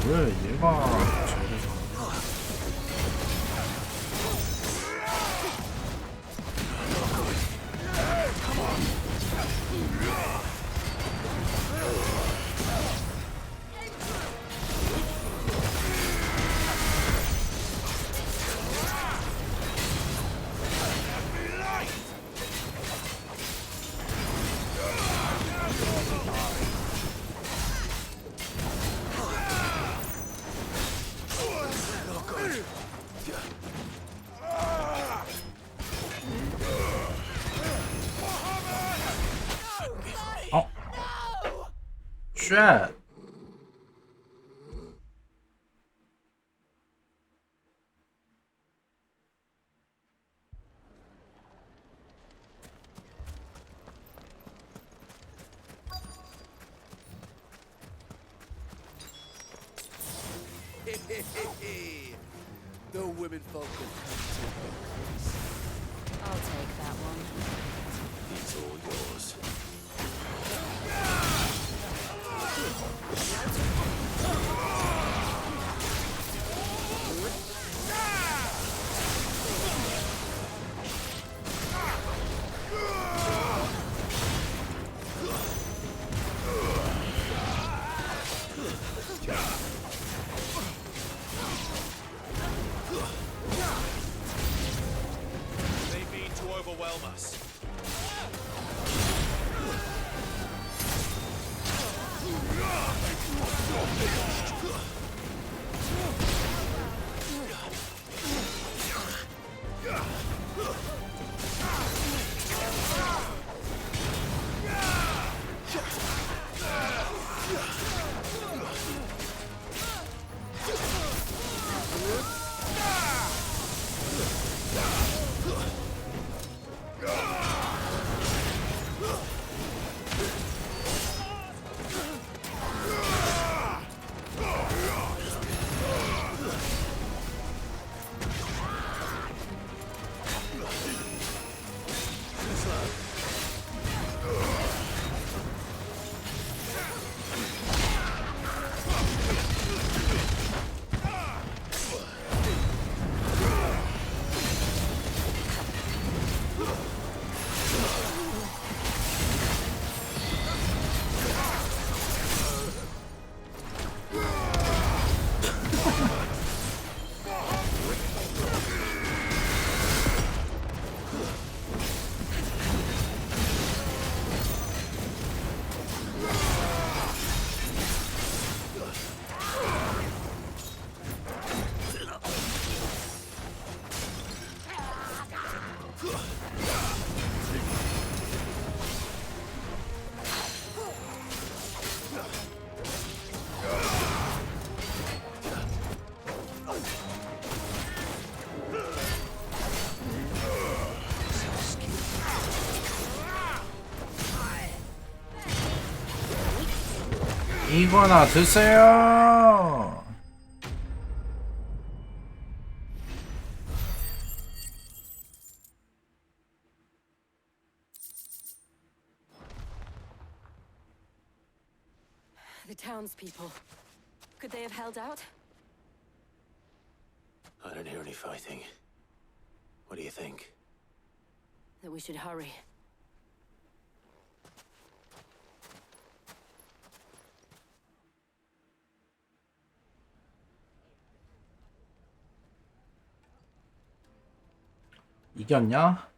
왜 얘가 저래서 쉣! The women folk will I'll take that one. It's all yours. They mean to overwhelm us. 이거나 드세요. The townspeople. Could they have held out? I don't hear any fighting. What do you think? That we should hurry. 이겼냐?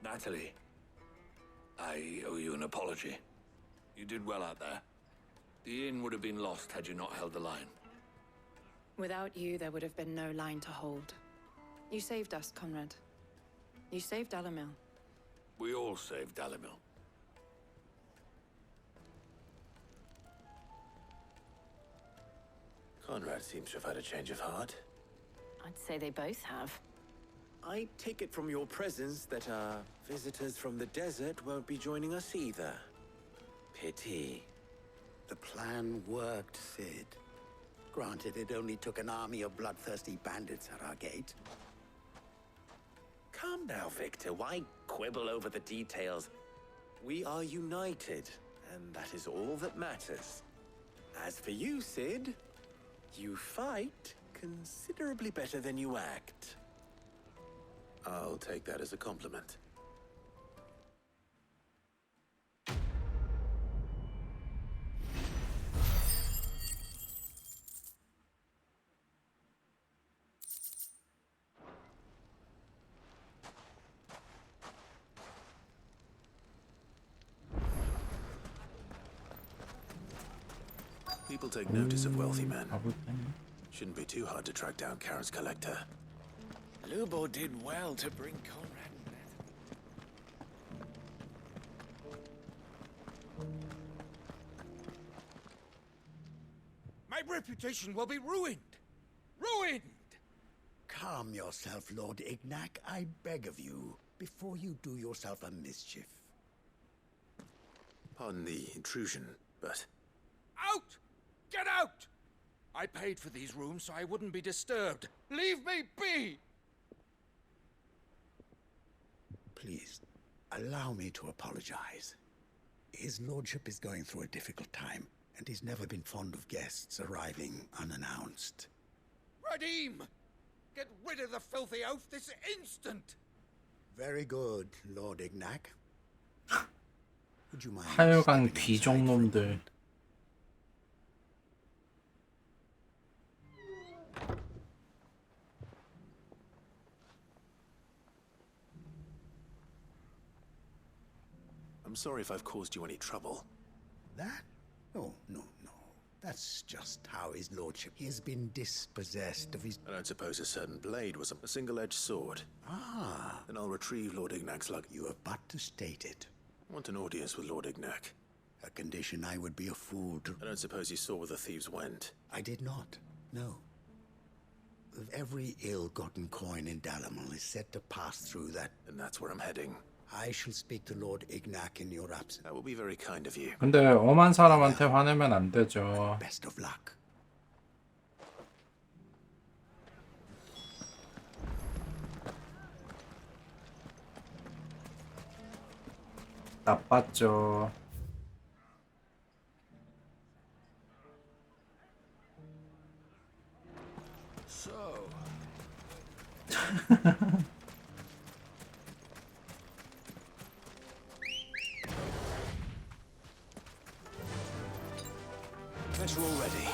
Natalie, I owe you an apology. You did well out there. The inn would have been lost had you not held the line. Without you, there would have been no line to hold. You saved us, Conrad. You saved Dalimil. We all saved Dalimil. Conrad seems to have had a change of heart. I'd say they both have. I take it from your presence that our visitors from the desert won't be joining us either. Pity. The plan worked, Sid. Granted, it only took an army of bloodthirsty bandits at our gate. Calm now, Victor. Why quibble over the details? We are united, and that is all that matters. As for you, Sid, you fight considerably better than you act. I'll take that as a compliment. People take notice of wealthy men. Shouldn't be too hard to track down Karen's collector. Lubo did well to bring Conrad. My reputation will be ruined! Ruined! Calm yourself, Lord Ignac, I beg of you, before you do yourself a mischief. Pardon the intrusion, but... Out! Get out! I paid for these rooms so I wouldn't be disturbed. Leave me be! Please, allow me to apologize. His lordship is going through a difficult time, and he's never been fond of guests arriving unannounced. Radim! Get rid of the filthy oaf this instant! Very good, Lord Ignac. Would you mind 하여간 stepping 귀족 놈들. I'm sorry if I've caused you any trouble. That? Oh, no. That's just how his lordship... He has been dispossessed of his... I don't suppose a certain blade was a single-edged sword. Ah. Then I'll retrieve Lord Ignac's luggage. You have but to state it. I want an audience with Lord Ignac. A condition I would be a fool to... I don't suppose you saw where the thieves went. I did not, no. Every ill-gotten coin in Dalimil is said to pass through that... And that's where I'm heading. I shall speak to Lord Ignac in your absence. That will be very kind of you. 근데 엄한 사람한테 화내면 안 되죠. Best of luck. 나빴죠. So... Guess we're all ready.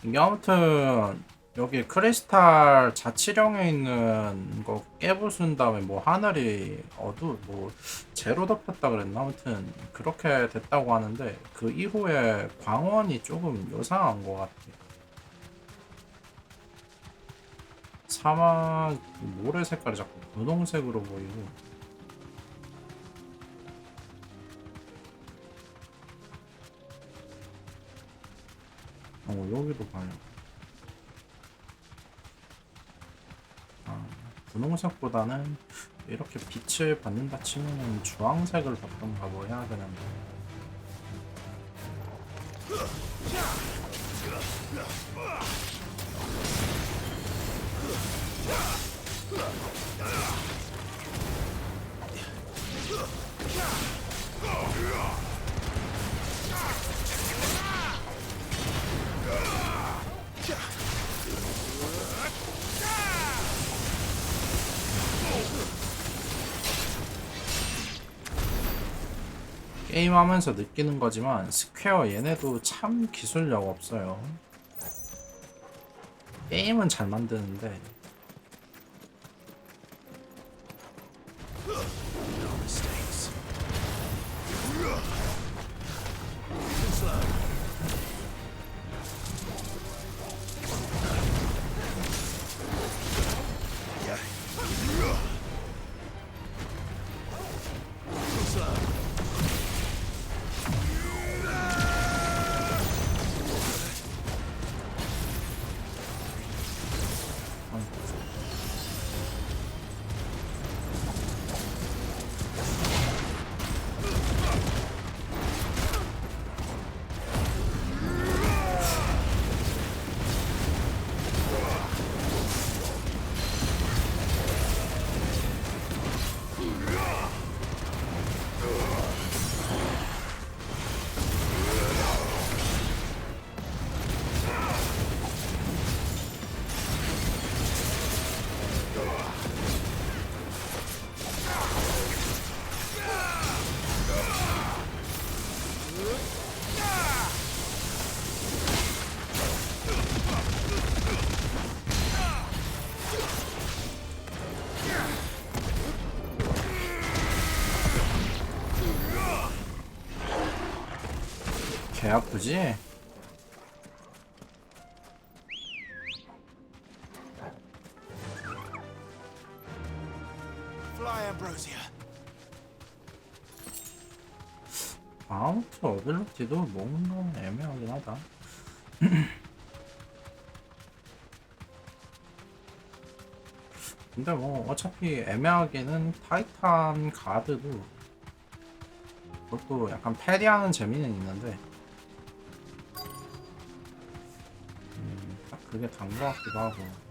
이게 아무튼 여기 크리스탈 자치령에 있는 거 깨부순 다음에 뭐 하늘이 뭐 제로 덮였다 그랬나? 아무튼 그렇게 됐다고 하는데 그 이후에 광원이 조금 요상한 것 같아. 사막 모래 색깔이 자꾸 분홍색으로 보이고. 여기도 봐요. 분홍색보다는 이렇게 빛을 받는다 치면은 주황색을 받던가 뭐 해야 되는데. 게임하면서 느끼는 거지만 스퀘어 얘네도 참 기술력 없어요. 게임은 잘 만드는데 개 아프지? Fly, Ambrosia. 아우트 어빌리티도 뭔가 애매하긴 하다. 근데 뭐 어차피 애매하게는 타이탄 가드도 그것도 약간 패리하는 재미는 있는데 딱 그게 단 것 같기도 하고.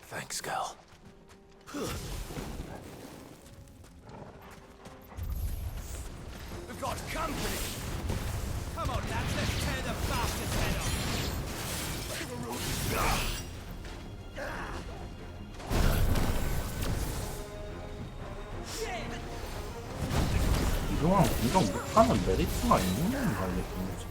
Thanks, girl. We've got company. Come on, lads, let's tear the bastard's head off. 이동안 공격 못하는 메리트가 있는 건가 이게 뭐지?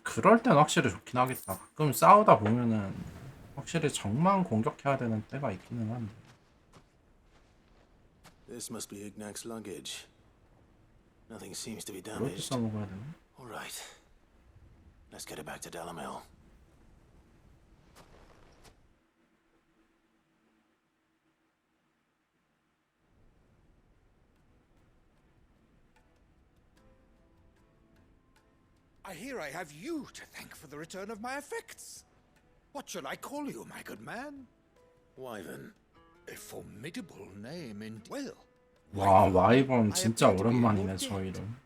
그럴 땐 확실히 좋긴 하겠다. 가끔 싸우다 보면은 확실히 정만 공격해야 되는 때가 있기는 한데. This must be Ignac's luggage. Nothing seems to be 그렇게 damaged. 써먹어야 되나? All right. Let's get it back to Dalamil. I hear I have you to thank for the return of my effects. What shall I call you, my good man? Wyvern. A formidable name in... Well, 와 와이번 진짜 오랜만이네 저 이름.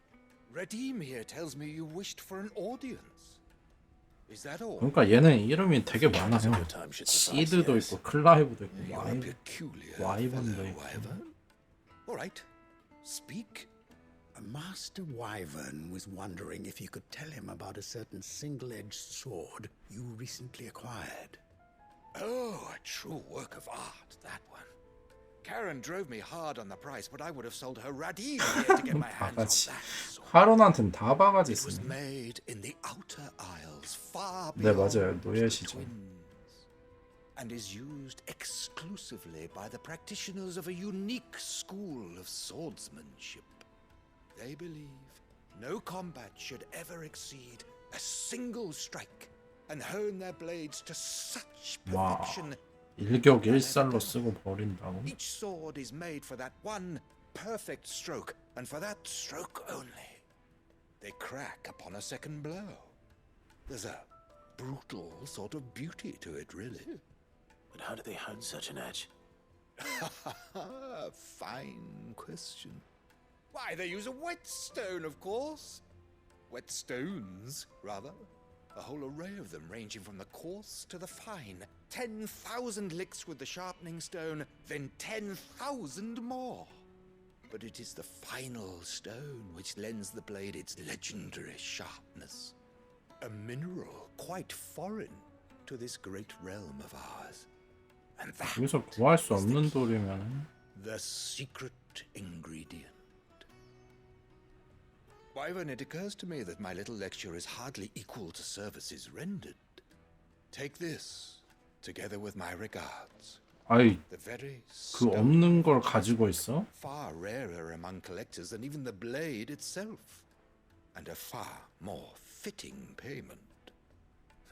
Redeem here tells me you wished for an audience. Is that all? 그러니까 얘는 이름이 되게 많아요. 시드도 있고 클라이브도 있고 와이번도 있고. All right. Speak. Master Wyvern was wondering if you could tell him about a certain single-edged sword you recently acquired. Oh, a true work of art, that one. Karen drove me hard on the price, but I would have sold her Radim here to get my hands on 바가지. that sword. 하론한텐 다 바가지 It was 쓰네. made in the outer isles, far 네, beyond 맞아요. the 노예시죠. twins, and is used exclusively by the practitioners of a unique school of swordsmanship. They believe no combat should ever exceed a single strike, and hone their blades to such 와, perfection. 일격일살로 쓰고 버린다고? Each sword is made for that one perfect stroke, and for that stroke only. They crack upon a second blow. There's a brutal sort of beauty to it, really. But how do they hone such an edge? Fine question. Why, they use a whetstone, of course. Whetstones, rather. A whole array of them, ranging from the coarse to the fine. 10,000 licks with the sharpening stone, then 10,000 more. But it is the final stone which lends the blade its legendary sharpness. A mineral quite foreign to this great realm of ours. And that 여기서 구할 수 없는 돌이면은 the secret ingredient. Wyvern, it occurs to me that my little lecture is hardly equal to services rendered. Take this, together with my regards. 아이, The very 그 없는 걸 가지고 있어? far rarer among collectors than even the blade itself, and a far more fitting payment.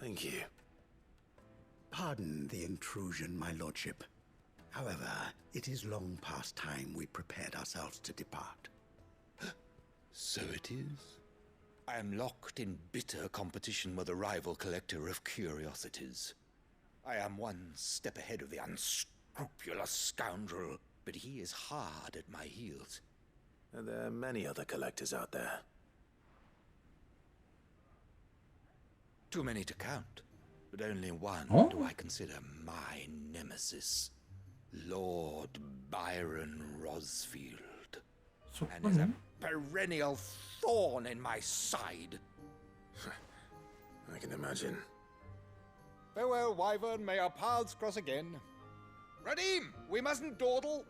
Thank you. Pardon the intrusion, my lordship. However, it is long past time we prepared ourselves to depart. So it is. I am locked in bitter competition with a rival collector of curiosities. I am one step ahead of the unscrupulous scoundrel, but he is hard at my heels. And there are many other collectors out there. Too many to count, but only one do I consider my nemesis, Lord Byron Rosfield. And is a perennial thorn in my side. I can imagine. Farewell, Wyvern. May our paths cross again. Radim, we mustn't dawdle.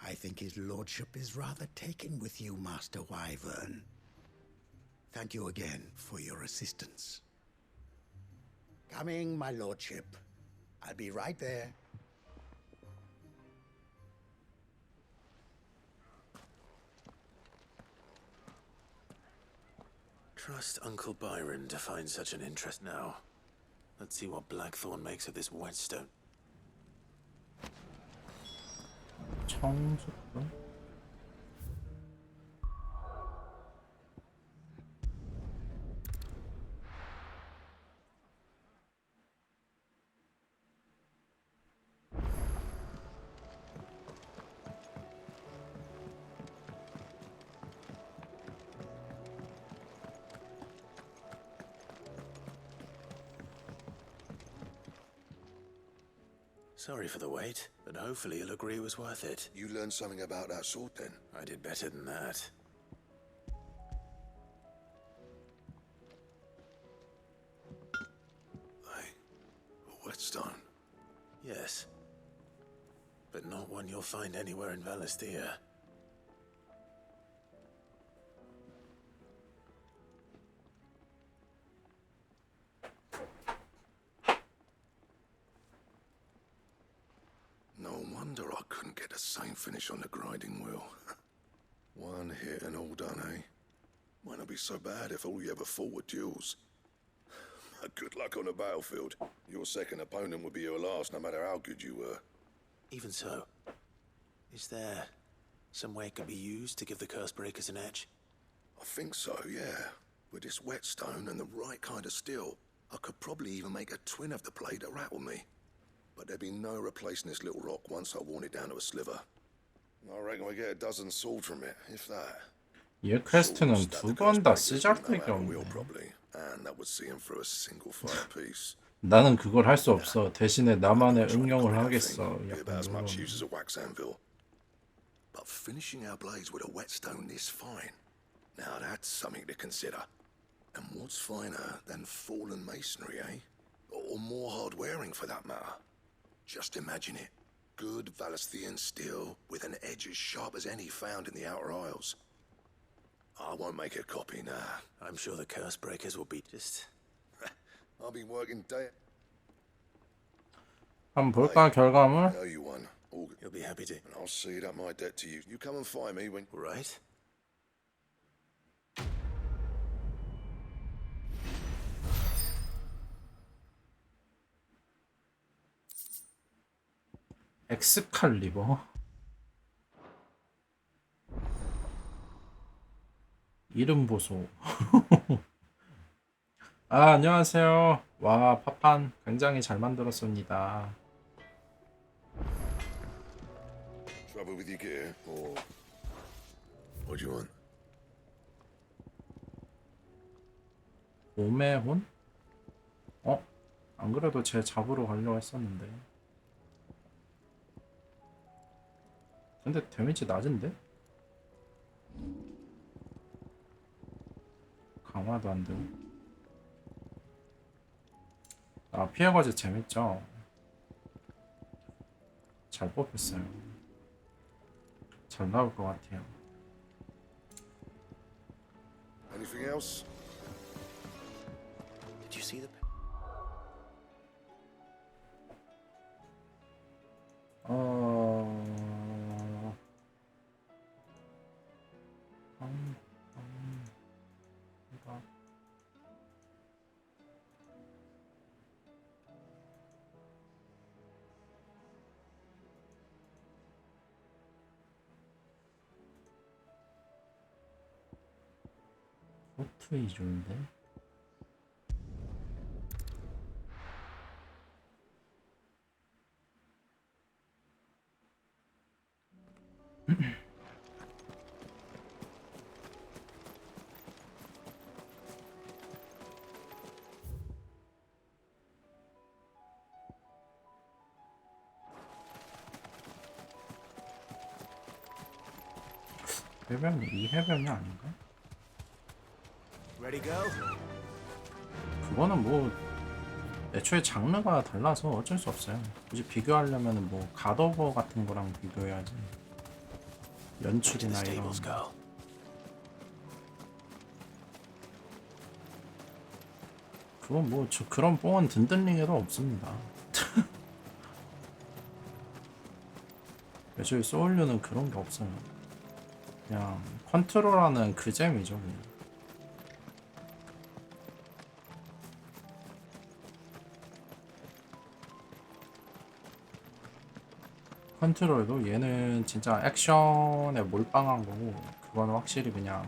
I think his lordship is rather taken with you, Master Wyvern. Thank you again for your assistance. Coming, my lordship. I'll be right there. Trust Uncle Byron to find such an interest now. Let's see what Blackthorn makes of this whetstone. 청소도? Sorry for the wait, but hopefully you'll agree it was worth it. You learned something about that sword then? I did better than that. A whetstone? Yes. But not one you'll find anywhere in Valisthea. No wonder I couldn't get the same finish on the grinding wheel. One hit and all done, eh? Might not be so bad if all you ever fought were duels. Good luck on the battlefield. Your second opponent would be your last, no matter how good you were. Even so, is there some way it can be used to give the Cursebreakers an edge? I think so, yeah. With this whetstone and the right kind of steel, I could probably even make a twin of the blade that rattled me. But there'd be no replacing this little rock once I worn it down to a sliver. I reckon we get a dozen swords from it, if that. 얘 퀘스트는 두 번 다 쓰잘데기 없네. And that would see him through a single fire piece. 나는 그걸 할 수 없어. 대신에 나만의 응용을 하겠어. About as 약간 much 이런. use as a wax anvil. But finishing our blades with a whetstone this fine, now that's something to consider. And what's finer than fallen masonry, eh? Or more hard wearing for that matter? Just imagine it. Good Valisthian steel with an edge as sharp as any found in the Outer Isles. I won't make a copy now. I'm sure the curse breakers will be just... I'll be working day. 한번 볼까 결과물? I owe you one. You'll be happy to. And I'll see it up my debt to you. You come and find me when... Right. 엑스칼리버. 이름 보소. 아, 안녕하세요. 와, 파판 굉장히 잘 만들었습니다. Trouble with your gear, or... What do you want? 봄의 혼? 어? 안 그래도 쟤 잡으러 가려고 했었는데. 근데 데미지 낮은데? 강화도 안 되고. 아, 피해가지 재밌죠? 잘 뽑혔어요. 잘 나올 것 같아요. Anything else? Did you see the... 포트 이조인데? 해변이 이 해변이 아닌가? Ready go? 그거는 뭐 애초에 장르가 달라서 어쩔 수 없어요. 굳이 비교하려면 뭐 갓오버 같은 거랑 비교해야지. 연출이나 이런. 그건 뭐 저 그런 뽕은 든든링에도 없습니다. 애초에 소울류는 그런 게 없어요. 그냥 컨트롤하는 그 재미죠. 그냥. 컨트롤도 얘는 진짜 액션에 몰빵한 거고, 그거는 확실히 그냥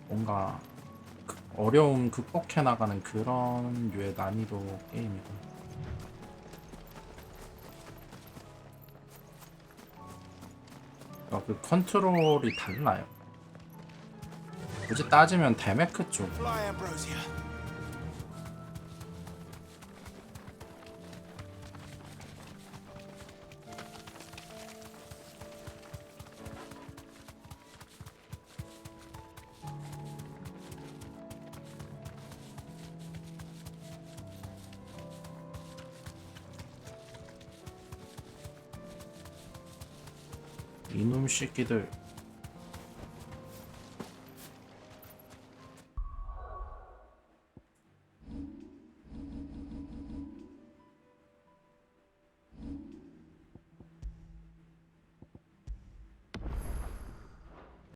뭔가 어려움 극복해 나가는 그런 류의 난이도 게임이고. 그러니까 그 컨트롤이 달라요. 굳이 따지면 데메크 쪽. Fly, Ambrosia. 이놈 새끼들.